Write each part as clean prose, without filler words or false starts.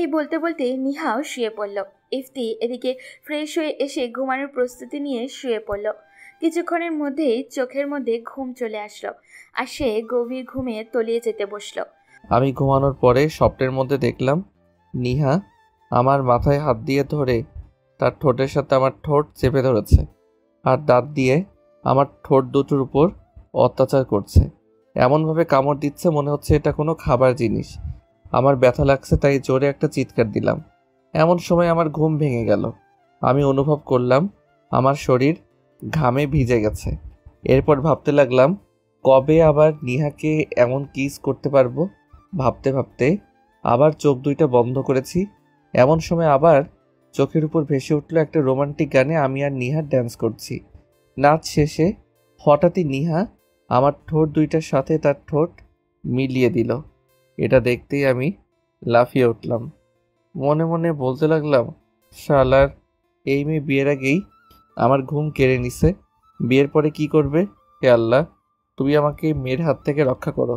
এই বলতে বলতে নিহাও শুয়ে পড়ল। ইফতি এদিকে ফ্রেশ হয়ে এসে ঘুমানোর প্রস্তুতি নিয়ে শুয়ে পড়ল। কিছুক্ষণের মধ্যেই চোখের মধ্যে ঘুম চলে আসলো আর সে গভীর ঘুমে তলিয়ে যেতে বসলো। আমি ঘুমানোর পরে স্বপ্নের মধ্যে দেখলাম নিহা আমার মাথায় হাত দিয়ে ধরে তার ঠোঁটের সাথে আমার ঠোঁট চেপে ধরেছে আর দাঁত দিয়ে আমার ঠোঁট দুটোর উপর অত্যাচার করছে। এমনভাবে কামড় দিচ্ছে মনে হচ্ছে এটা কোনো খাবার জিনিস। আমার ব্যথা লাগছে তাই জোরে একটা চিৎকার দিলাম। এমন সময় আমার ঘুম ভেঙে গেল। আমি অনুভব করলাম আমার শরীর ঘামে ভিজে গেছে। এরপর ভাবতে লাগলাম কবে আবার নিহাকে এমন কিস করতে পারবো। ভাবতে ভাবতে আবার চোখ দুইটা বন্ধ করেছি। এমন সময় আবার চোখের উপর ভেসে উঠলো একটা রোমান্টিক গানে আমি আর নিহা ড্যান্স করছি। নাচ শেষে হঠাৎই নিহা আমার ঠোঁট দুইটার সাথে তার ঠোঁট মিলিয়ে দিল। এটা দেখতেই আমি লাফিয়ে উঠলাম। মনে মনে বলতে লাগলাম শালার এই মেয়ে বিয়ের আগেই আমার ঘুম কেড়ে নিছে। বিয়ের পরে কি করবে? হে আল্লাহ, তুমি আমাকে মেয়ের হাত থেকে রক্ষা করো,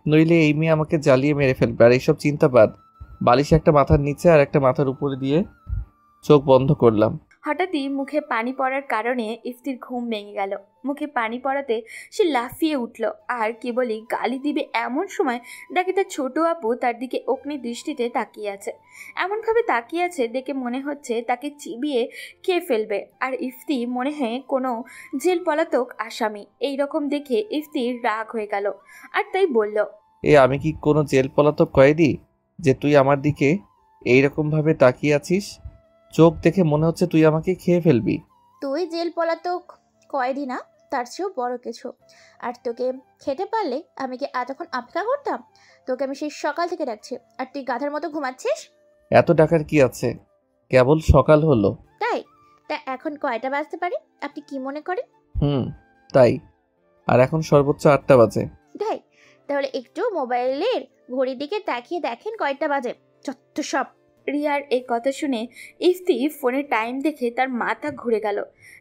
নইলে এই মেয়ে আমাকে জ্বালিয়ে মেরে ফেলবে। আর এইসব চিন্তা বাদ, বালিশ একটা মাথার নিচে আর একটা মাথার উপরে দিয়ে চোখ বন্ধ করলাম। হঠাৎই মুখে পানি পড়ার কারণে ইফতির ঘুম ভেঙে গেল। মুখে পানি পড়াতে সে লাফিয়ে উঠল আর কেবলই গালি দিবে এমন সময় দেখে তার ছোট আপু তার দিকে অগ্নি দৃষ্টিতে তাকিয়ে আছে। এমনভাবে তাকিয়ে আছে দেখে মনে হচ্ছে তাকে চিবিয়ে খেয়ে ফেলবে। আর ইফতি মনে হয় কোনো জেল পলাতক আসামি। এইরকম দেখে ইফতির রাগ হয়ে গেল আর তাই বলল, আমি কি কোনো জেল পলাতক কয়েদি যে তুই আমার দিকে এইরকম ভাবে তাকিয়ে আছিস? চোখ দেখে মনে হচ্ছে তুই আমাকে খেয়ে ফেলবি। তুই জেল পলাতক কয়েদি না, তার চেয়েও বড় কিছু। আর তোকে খেতে পারলে আমি কি এতক্ষণ অপেক্ষা করতাম? তোকে আমি সেই সকাল থেকে ডাকছি আর তুই গাধার মতো ঘুমাচ্ছিস। এত ডাকার কি আছে? কেবল সকাল হলো। তাই? তা এখন কয়টা বাজতে পারে আপনি কি মনে করেন? তাই। আর এখন সর্বোচ্চ 8টা বাজে। তাই? তাহলে একটু মোবাইলের ঘড়ির দিকে তাকিয়ে দেখেন কয়টা বাজে। যত সব। রিয়ার এই কথা শুনে ইফতি ফোনের টাইম দেখে তার মাথা ঘুরে গেল।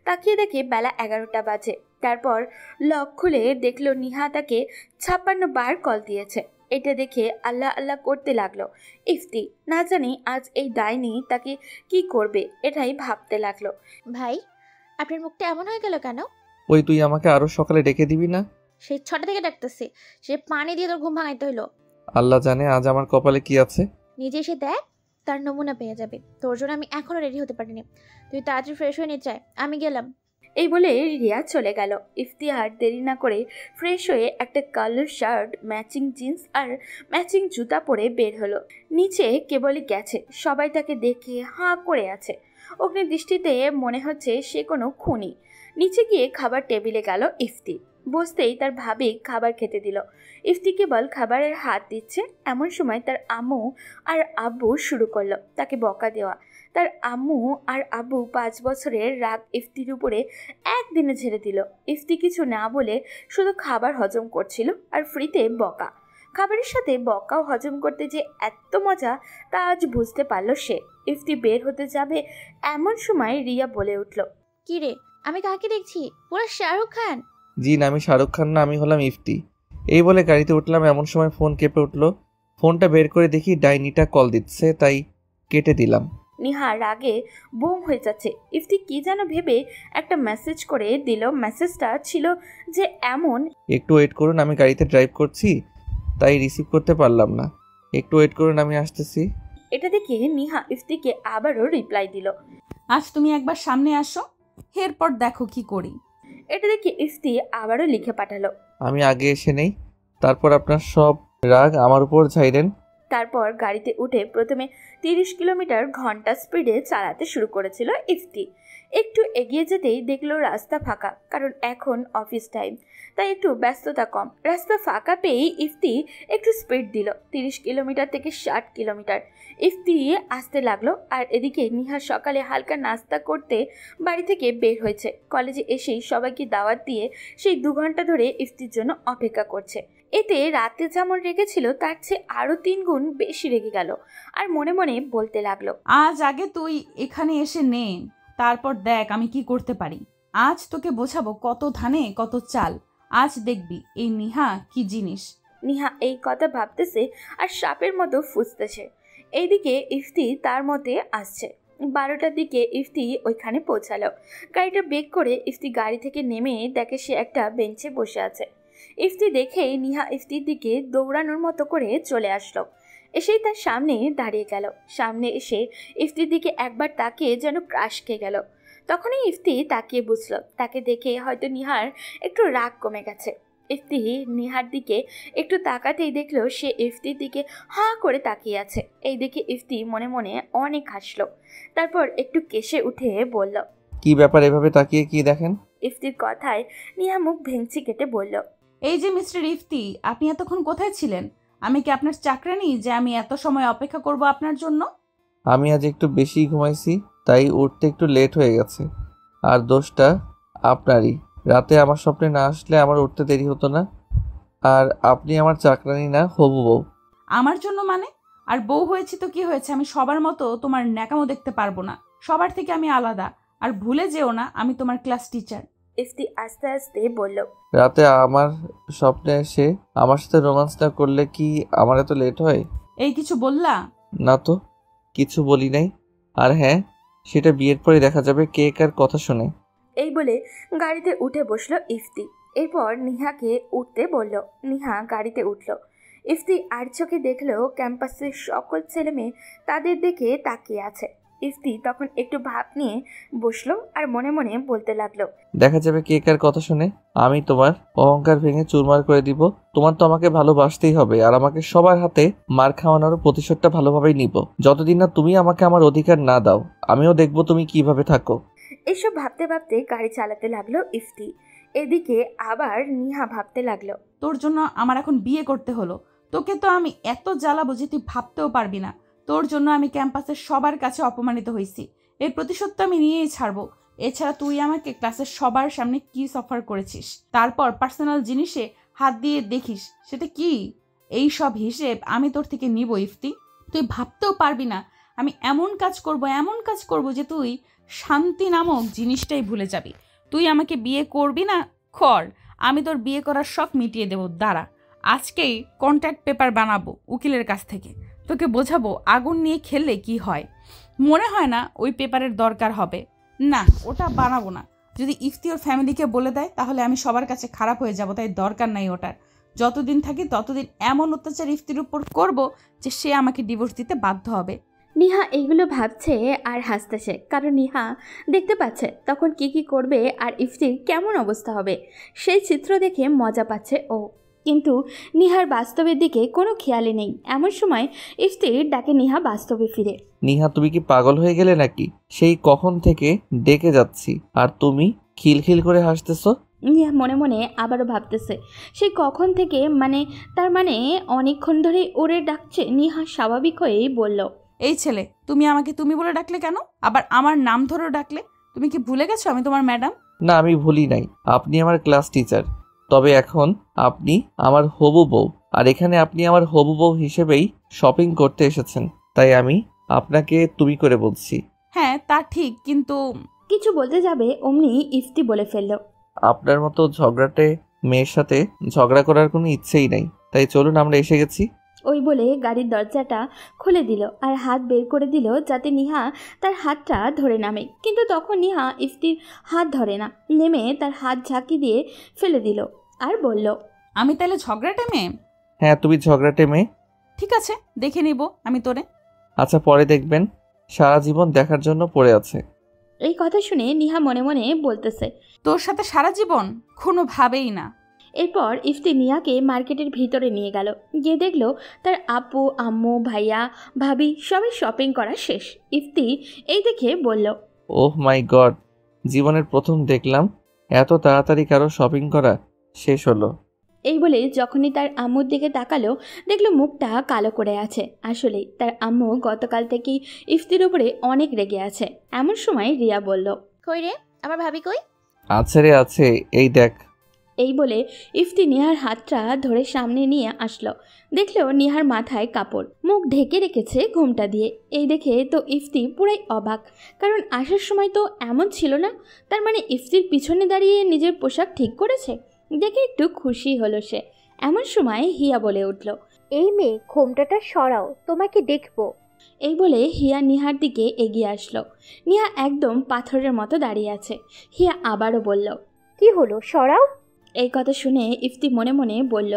তাকিয়ে দেখে বেলা 11টা বাজে। তারপর লক খুলে দেখলো নিহা তাকে 56 বার কল দিয়েছে। এটা দেখে আল্লাহ আল্লাহ করতে লাগলো ইফতি। না জানি আজ এই ডাইনি তাকে কি করবে এটাই ভাবতে লাগলো। ভাই, আপনার মুখটা এমন হয়ে গেল কেন? ওই তুই আমাকে আরো সকালে ডেকে দিবি না? সেই 6টা থেকে ডাকতেছি, সে পানি দিয়ে তোর ঘুম ভাঙাইতে হইলো। আল্লাহ জানে আজ আমার কপালে কি আছে। নিজে এসে দেখ, তার নমুনা পেয়ে যাবে। তোর জন্য আমি এখনো রেডি হতে পারিনি। তুই তাড়াতাড়ি ফ্রেশ হয়ে নিয়ে চাই, আমি গেলাম। এই বলে রিয়া চলে গেল। ইফতি আর দেরি না করে ফ্রেশ হয়ে একটা কালার শার্ট, ম্যাচিং জিন্স আর ম্যাচিং জুতা পরে বের হলো। নিচে কেবলই গেছে, সবাই তাকে দেখে হাঁ করে আছে। অগ্নি দৃষ্টিতে মনে হচ্ছে সে কোনো খুনি। নিচে গিয়ে খাবার টেবিলে গেল ইফতি। বসতেই তার ভাবি খাবার খেতে দিল। ইফতি কেবল খাবারের হাত দিচ্ছে এমন সময় তার আম্মু আর আব্বু শুরু করলো তাকে বকা দেওয়া। তার আম্মু আর আব্বু 5 বছরের রাগ ইফতির উপরে একদিনে ঝেড়ে দিল। ইফতি কিছু না বলে শুধু খাবার হজম করছিল আর ফ্রিতে বকা। খাবারের সাথে বকাও হজম করতে যে এত মজা তা আজ বুঝতে পারল সে। ইফতি বের হতে যাবে এমন সময় রিয়া বলে উঠল, কি রে, আমি কাকে দেখছি? পুরো শাহরুখ খান। জি না, আমি শাহরুখ খান না, আমি হলাম ইফতি। এই বলে গাড়িতে উঠলাম। এমন সময় ফোন কেঁপে উঠলো। ফোনটা বের করে দেখি ডাইনিটা কল দিচ্ছে, তাই কেটে দিলাম। নিহা রাগে বোম হয়ে যাচ্ছে। ইফতি কি যেন ভেবে একটা মেসেজ করে দিল। মেসেজটা ছিল যে এমন, একটু ওয়েট করুন, আমি গাড়িতে ড্রাইভ করছি তাই রিসিভ করতে পারলাম না। একটু ওয়েট করুন, আমি আসতেছি। এটা দেখে নিহা ইফতিকে আবারও রিপ্লাই দিল, আজ তুমি একবার সামনে আসো, এরপর দেখো কি করি। এটা দেখে ইফতি আবারও লিখে পাঠালো, আমি আগে এসে নেই, তারপর আপনার সব রাগ আমার উপর ঝাইরেন। তারপর গাড়িতে উঠে প্রথমে 30 কিলোমিটার ঘন্টা স্পিডে চালাতে শুরু করেছিল ইফতি। একটু এগিয়ে যেতেই দেখলো রাস্তা ফাঁকা, কারণ এখন অফিস টাইম, তাই একটু ব্যস্ততা কম। রাস্তা ফাঁকা পেয়েই ইফতি একটু স্পিড দিল। 30 কিলোমিটার থেকে 60 কিলোমিটার ইফতি আসতে লাগলো। আর এদিকে নিহা সকালে হালকা নাস্তা করতে বাড়ি থেকে বের হয়েছে। কলেজে এসেই সবাইকে দাওয়াত দিয়ে সেই 2 ঘন্টা ধরে ইফতির জন্য অপেক্ষা করছে। এতে রাতে যেমন রেগেছিল তার চেয়ে আরো 3 গুণ বেশি রেগে গেল আর মনে মনে বলতে লাগলো, আজ আগে তুই এখানে এসে নে, তারপর দেখ আমি কি করতে পারি। আজ তোকে বোঝাবো কত ধানে কত চাল। আজ দেখবি এই নিহা কি জিনিস। নিহা এই কথা ভাবতেছে আর সাপের মতো ফুঁসতেছে। এইদিকে ইফতি তার মতে আসছে। 12টার দিকে ইফতি ওইখানে পৌঁছালো। গাড়িটা বেক করে ইফতি গাড়ি থেকে নেমে দেখে সে একটা বেঞ্চে বসে আছে। ইফতি দেখেই নিহা ইফতির দিকে দৌড়ানোর মতো করে চলে আসলো। এসেই তার সামনে দাঁড়িয়ে গেল। সামনে এসে ইফতির দিকে একবার তাকিয়ে যেন ক্রাশ খেয়ে গেল। তখনই ইফতি তাকিয়ে বুঝলো তাকে দেখে হয়তো নিহার একটু রাগ কমে গেছে। ইফতি নিহার দিকে একটু তাকাতেই দেখলো সে ইফতির দিকে হা করে তাকিয়ে আছে। এই দেখে ইফতি মনে মনে অনেক হাসলো। তারপর একটু কেশে উঠে বলল, কি ব্যাপার এভাবে তাকিয়ে কি দেখেন? ইফতির কথায় নিহা মুখ ভেঙচি কেটে বলল, এই যে মিস্টার ইফতি, আপনি এতক্ষণ কোথায় ছিলেন? আমি কি আপনার চাকরানি যে আমি এত সময় অপেক্ষা করব আপনার জন্য? আমি আজ একটু বেশি ঘুমাইছি, তাই উঠতে একটু লেট হয়ে গেছে। আর দোষটা আপনারই। রাতে আমার স্বপ্নে না আসলে আমার উঠতে দেরি হতো না। আর আপনি আমার চাকরানি না, হবু বউ। আমার জন্য মানে? আর বউ হয়েছি তো কি হয়েছে, আমি সবার মতো তোমার ন্যাকামো দেখতে পারবো না। সবার থেকে আমি আলাদা। আর ভুলে যেও না আমি তোমার ক্লাস টিচার। ইফতি আস্তে আস্তে বলল, রাতে আমার স্বপ্নে এসে আমার সাথে রোমান্স না করলে কি আমার এত লেট হয়? এই কিছু বললা? না তো, কিছু বলি নাই। আর হ্যাঁ, সেটা বিয়ের পরে দেখা যাবে কে কার কথা শুনে। এই বলে গাড়িতে উঠে বসলো ইফতি। এরপর নিহাকে উঠতে বলল। নিহা গাড়িতে উঠল। ইফতি আর চোখে দেখলো ক্যাম্পাসের সকল ছেলে মেয়ে তাদের দিকে তাকিয়ে আছে। ইফতি তখন একটু ভাব নিয়ে বসলো আর মনে মনে বলতে লাগলো, দেখা যাবে কে কার কথা শুনে। আমি তোমার অহংকার ভেঙে চুরমার করে দিব। তোমার তো আমাকে ভালোবাসতেই হবে, আর আমাকে সবার হাতে মার খাওয়ানোর প্রতিশোধটা ভালোভাবেই নিব। যতদিন না তুমি আমাকে আমার অধিকার না দাও, আমিও দেখবো তুমি কিভাবে থাকো। এইসব ভাবতে ভাবতে গাড়ি চালাতে লাগলো ইফতি। এদিকে আবার নিহা ভাবতে লাগলো, তোর জন্য আমার এখন বিয়ে করতে হলো। তোকে তো আমি এত জ্বালাবো যে তুই ভাবতেও পারবি না। তোর জন্য আমি ক্যাম্পাসের সবার কাছে অপমানিত হয়েছি। এর প্রতিশোধ তো আমি নিয়েই ছাড়বো। এছাড়া তুই আমাকে ক্লাসের সবার সামনে কি অফার করেছিস, তারপর পার্সোনাল জিনিসে হাত দিয়ে দেখিস, সেটা কি? এই সব হিসেব আমি তোর থেকে নিব ইফতি। তুই ভাবতেও পারবি না আমি এমন কাজ করব যে তুই শান্তি নামক জিনিসটাই ভুলে যাবি। তুই আমাকে বিয়ে করবি না? কর, আমি তোর বিয়ে করার শখ মিটিয়ে দেবো। দাঁড়া, আজকেই কন্ট্রাক্ট পেপার বানাবো উকিলের কাছ থেকে। তোকে বোঝাবো আগুন নিয়ে খেললে কি হয়। মনে হয় না ওই পেপারের দরকার হবে। না, ওটা বানাবো না। যদি ইফতি ওর ফ্যামিলিকে বলে দেয় তাহলে আমি সবার কাছে খারাপ হয়ে যাব, তাই দরকার নাই ওটার। যতদিন থাকি ততদিন এমন অত্যাচার ইফতির উপর করব যে সে আমাকে ডিভোর্স দিতে বাধ্য হবে। নিহা এইগুলো ভাবছে আর হাসতেছে, কারণ নিহা দেখতে পাচ্ছে তখন কি করবে আর ইফতির কেমন অবস্থা হবে। সেই চিত্র দেখে মজা পাচ্ছে ও। কিন্তু নিহার বাস্তবের দিকে কোনো খেয়ালই নেই। এমন সময় ইফতির ডাকে নিহা বাস্তবে ফিরে। নিহা, তুমি কি পাগল হয়ে গেলে নাকি? সেই কখন থেকে ডেকে যাচ্ছি আর তুমি খিলখিল করে হাসতেছো। নিহা মনে মনে আবারও ভাবতেছে সেই কখন থেকে, তার মানে অনেকক্ষণ ধরে ওরে ডাকছে। নিহা স্বাভাবিক হয়েই বলল, এই ছেলে, তুমি আমাকে তুমি বলে ডাকলে কেন? আবার আমার নাম ধরেও ডাকলে। তুমি কি ভুলে গেছো আমি তোমার ম্যাডাম? না, আমি ভুলি নাই। আপনি আমার ক্লাস টিচার, তবে এখন আপনি আমার হবু বউ। আর এখানে আপনি আমার হবু বউ হিসেবেই শপিং করতে এসেছেন, তাই আমি আপনাকে তুমি করে বলছি। হ্যাঁ তা ঠিক, কিন্তু কিছু বলতে যাবে অমনি ইফতি বলে ফেলল, আপনার মতো ঝগড়াটে মেয়ের সাথে ঝগড়া করার কোনো ইচ্ছেই নাই, তাই চলুন আমরা এসে গেছি। ওই বলে গাড়ির দরজাটা খুলে দিল আর হাত বের করে দিল যাতে নিহা তার হাতটা ধরে নামে। কিন্তু তখন নিহা ইফতির হাত ধরে না, নেমে তার হাত ঝাঁকি দিয়ে ফেলে দিল আর বলল, আমি তাহলে ঝগড়াটা মেয়ে? হ্যাঁ, তুমি ঝগড়াটে মেয়ে। ঠিক আছে, দেখে নিব আমি তোরে। আচ্ছা, পরে দেখবেন। সারা জীবন দেখার জন্য পড়ে আছে। এই কথা শুনে নিহা মনে মনে বলতেছে, তোর সাথে সারা জীবন? কোনোভাবেই না। এরপর ইফতি নিয়াকে মার্কেটের ভিতরে নিয়ে গেল। গিয়ে দেখলো তার আপু, আম্মু, ভাইয়া, ভাবি সবাই শপিং করা শেষ। ইফতি এই দেখে বলল, ওহ মাই গড, জীবনের প্রথম দেখলাম এত তাড়াতাড়ি কারো শপিং করা শেষ হলো। এই বলে যখনই তার আম্মুর দিকে তাকালো দেখলো মুখটা কালো করে আছে। আসলেই তার আম্মু গতকাল থেকেই ইফতির উপরে অনেক রেগে আছে। এমন সময় রিয়া বলল, কই রে, আমার ভাবি কই? আছে রে আছে, এই দেখ। এই বলে ইফতি নিহার হাতটা ধরে সামনে নিয়ে আসলো। দেখলো নিহার মাথায় কাপড়, মুখ ঢেকে রেখেছে ঘোমটা দিয়ে। এই দেখে তো ইফতি পুরাই অবাক, কারণ আসার সময় তো এমন ছিল না। তার মানে ইফতির পিছনে দাঁড়িয়ে নিজের পোশাক ঠিক করেছে। দেখে একটু খুশি হলো সে। এমন সময় হিয়া বলে উঠল, এই মেয়ে, ঘোমটাটা সরাও, তোমাকে দেখবো। এই বলে হিয়া নিহার দিকে এগিয়ে আসলো। নিহা একদম পাথরের মতো দাঁড়িয়ে আছে। হিয়া আবারও বলল, কি হলো, সরাও। এই কথা শুনে ইফতি মনে মনে বলল,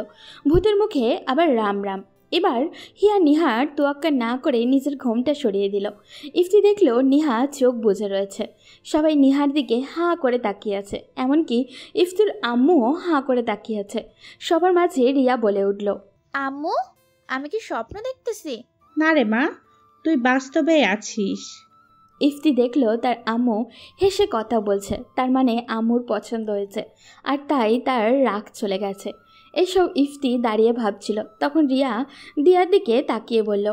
ভূতের মুখে আবার রাম রাম। এবার হিয়া নিহার তোয়াক্কা না করে নিজের ঘোমটা সরিয়ে দিল। ইফতি দেখলো নিহা চোখ বুজে রয়েছে। সবাই নিহার দিকে হাঁ করে তাকিয়ে আছে, এমনকি ইফতির আম্মুও হাঁ করে তাকিয়ে আছে। সবার মাঝে রিয়া বলে উঠল, আম্মু, আমি কি স্বপ্ন দেখতেছি? না রে মা, তুই বাস্তবে আছিস। ইফতি দেখলো তার আম্মু হেসে কথা বলছে, তার মানে আম্মুর পছন্দ হয়েছে, আর তাই তার রাগ চলে গেছে। এসব ইফতি দাঁড়িয়ে ভাবছিল। তখন রিয়া দিয়ার দিকে তাকিয়ে বলল,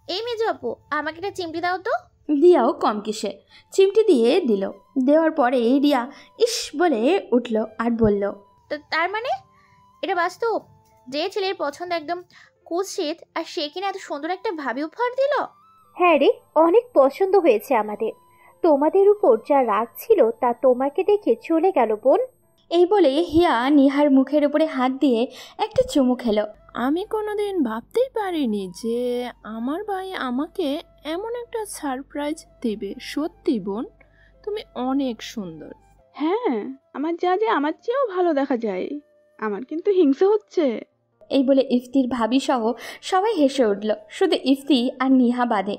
এই মেজো আপু, আমাকে একটা চিমটি দাও তো। দিয়াও কম কিসে চিমটি দিয়ে দিল। দেওয়ার পরে রিয়া ইস বলে উঠল আর বলল, তার মানে এটা বাস্তব? যে ছেলের পছন্দ একদম কুৎসিত, আর সে কিনা এত সুন্দর একটা ভাবি উপহার দিল? হ্যাঁ রে, অনেক পছন্দ হয়েছে আমাদের। তোমাদের উপর যা রাগ ছিল তা তোমাকে দেখে চলে গেল বোন। এই বলে হিয়া নিহার মুখের উপরে হাত দিয়ে একটা চুমু খেলো। আমি কোনোদিন ভাবতেই পারিনি যে আমার ভাই আমাকে এমন একটা সারপ্রাইজ দেবে। সত্যি বোন, তুমি অনেক সুন্দর। হ্যাঁ, আমার যা যে আমার চেয়েও ভালো দেখা যায়। আমার কিন্তু হিংসা হচ্ছে। এই বলে ইফতির ভাবি সহ সবাই হেসে উঠল, শুধু ইফতি আর নিহা বাদে।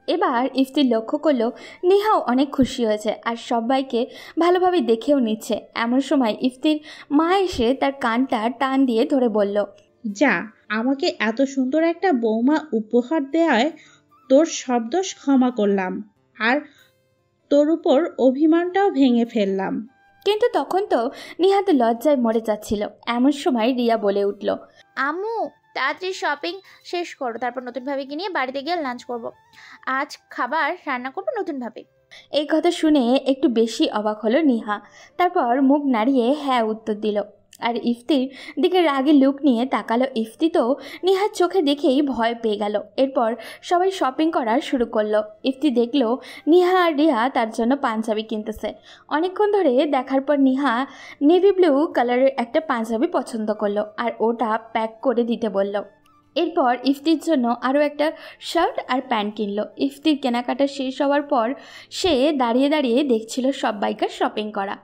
এবার ইফতি লক্ষ্য করলো নিহাও অনেক খুশি হয়েছে আর সবাইকে ভালোভাবে দেখেও নিচ্ছে। এমন সময় ইফতির মা এসে তার কানটা টান দিয়ে ধরে বলল, যা, আমাকে এত সুন্দর একটা বৌমা উপহার দেওয়ায় তোর সব দোষ ক্ষমা করলাম, আর তোর উপর অভিমানটাও ভেঙে ফেললাম। কিন্তু তখন তো নিহা তো লজ্জায় মরে যাচ্ছিল। এমন সময় রিয়া বলে উঠল, আম্মু, তাড়াতাড়ি শপিং শেষ করো, তারপর নতুন ভাবিকে নিয়ে বাড়িতে গিয়ে লাঞ্চ করব। আজ খাবার রান্না করবো নতুন ভাবে। এই কথা শুনে একটু বেশি অবাক হলো নিহা। তারপর মুখ নাড়িয়ে হ্যাঁ উত্তর দিল, আর ইফতির দিকে রাগে লুক নিয়ে তাকালো। ইফতি তো নিহার চোখে দেখেই ভয় পেয়ে গেল। এরপর সবাই শপিং করা শুরু করলো। ইফতি দেখলো নিহা আর রিয়া তার জন্য পাঞ্জাবি কিনতেছে। অনেকক্ষণ ধরে দেখার পর নিহা নেভি ব্লু কালারের একটা পাঞ্জাবি পছন্দ করলো আর ওটা প্যাক করে দিতে বলল। এরপর ইফতির জন্য আরও একটা শার্ট আর প্যান্ট কিনলো। ইফতির কেনাকাটা শেষ হওয়ার পর সে দাঁড়িয়ে দাঁড়িয়ে দেখছিল সবাইকার শপিং করা।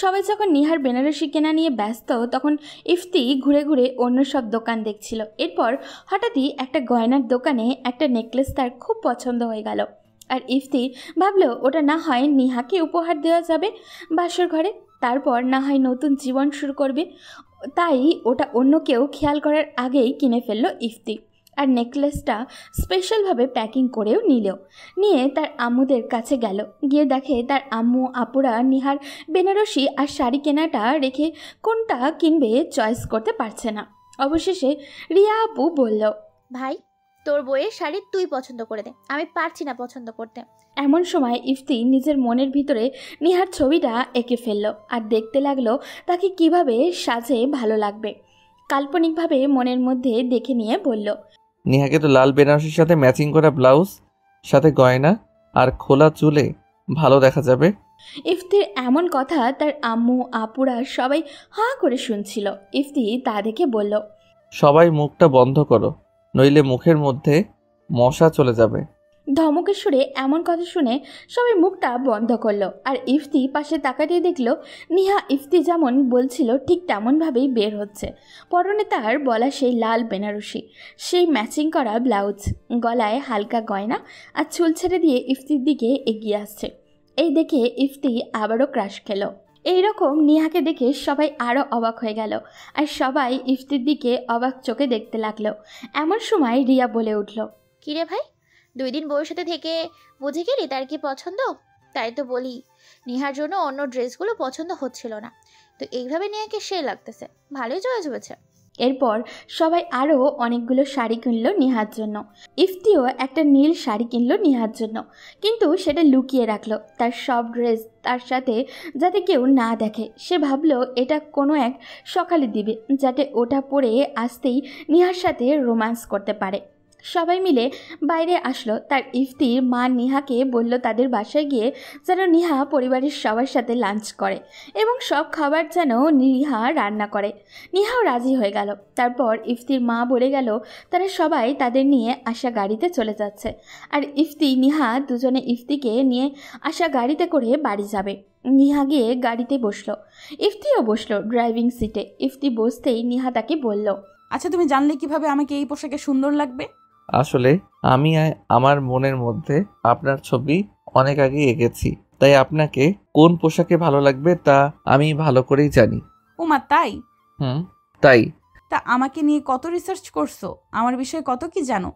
সবাই যখন নিহার বেনারসি কেনা নিয়ে ব্যস্ত, তখন ইফতি ঘুরে ঘুরে অন্য সব দোকান দেখছিল। এরপর হঠাৎই একটা গয়নার দোকানে একটা নেকলেস তার খুব পছন্দ হয়ে গেল, আর ইফতি ভাবলো ওটা না হয় নিহাকে উপহার দেওয়া যাবে বাসর ঘরে, তারপর না হয় নতুন জীবন শুরু করবে। তাই ওটা অন্য কেউ খেয়াল করার আগেই কিনে ফেললো ইফতি, আর নেকলেসটা স্পেশালভাবে প্যাকিং করেও নিয়ে তার আম্মুদের কাছে গেল। গিয়ে দেখে তার আম্মু আপুরা নিহার বেনারসি আর শাড়ি কেনাটা রেখে কোনটা কিনবে চয়েস করতে পারছে না। অবশেষে রিয়া আপু বলল, ভাই, তোর বইয়ের শাড়ি তুই পছন্দ করে দে, আমি পারছি না পছন্দ করতে। এমন সময় ইফতি নিজের মনের ভিতরে নিহার ছবিটা এঁকে ফেলল আর দেখতে লাগলো তাকে কিভাবে সাজে ভালো লাগবে। কাল্পনিকভাবে মনের মধ্যে দেখে নিয়ে বলল, নিহাকে তো লাল বেনারসির সাথে ম্যাচিং করা ব্লাউজ, সাথে গয়না আর খোলা চুলে ভালো দেখা যাবে। ইফতির এমন কথা তার আম্মু আপুরা সবাই হাঁ করে শুনছিল। ইফতি তা দেখে বলল, সবাই মুখটা বন্ধ করো, নইলে মুখের মধ্যে মশা চলে যাবে। ধমকের সুরে এমন কথা শুনে সবাই মুখটা বন্ধ করলো, আর ইফতি পাশে তাকাতেই দেখলো নিহা ইফতি যেমন বলছিল ঠিক তেমনভাবেই বের হচ্ছে। পরনে তার বলা সেই লাল বেনারসি, সেই ম্যাচিং করা ব্লাউজ, গলায় হালকা গয়না আর চুল ছেড়ে দিয়ে ইফতির দিকে এগিয়ে আসছে। এই দেখে ইফতি আবারও ক্রাশ খেলো। এইরকম নিহাকে দেখে সবাই আরও অবাক হয়ে গেল, আর সবাই ইফতির দিকে অবাক চোখে দেখতে লাগলো। এমন সময় রিয়া বলে উঠল, কিরে ভাই, 2 দিন বউয়ের সাথে থেকে বুঝে গেলি তার কি পছন্দ? তাই তো বলি, নিহার জন্য অন্য ড্রেসগুলো পছন্দ হচ্ছিল না, তো এইভাবে নিহাকে সে লাগতেছে, ভালোই চয়েস হয়েছে। এরপর সবাই আরও অনেকগুলো শাড়ি কিনলো নিহার জন্য। ইফতিও একটা নীল শাড়ি কিনলো নিহার জন্য, কিন্তু সেটা লুকিয়ে রাখলো তার সব ড্রেস তার সাথে, যাতে কেউ না দেখে। সে ভাবলো এটা কোনো এক সকালে দিবে, যাতে ওটা পরে আসতেই নিহার সাথে রোম্যান্স করতে পারে। সবাই মিলে বাইরে আসলো। তার ইফতির মা নিহাকে বলল তাদের বাসায় গিয়ে যেন নিহা পরিবারের সবার সাথে লাঞ্চ করে এবং সব খাবার যেন নিহা রান্না করে। নিহাও রাজি হয়ে গেল। তারপর ইফতির মা বলে গেল তারা সবাই তাদের নিয়ে আসা গাড়িতে চলে যাচ্ছে, আর ইফতি নিহা দুজনে ইফতিকে নিয়ে আসা গাড়িতে করে বাড়ি যাবে। নিহা গিয়ে গাড়িতে বসলো, ইফতিও বসলো ড্রাইভিং সিটে। ইফতি বসতেই নিহা তাকে বলল, আচ্ছা, তুমি জানলে কিভাবে আমাকে এই পোশাকে সুন্দর লাগবে? আসলে আমি আমার মনের মধ্যে আপনার ছবি অনেক আগে এঁকেছি, তাই আপনাকে কোন পোশাকে ভালো লাগবে তা আমি ভালো করেই জানি। ওমা, তাই? তাই। তা আমাকে নিয়ে কত রিসার্চ করছো? আমার বিষয়ে কত কি জানো?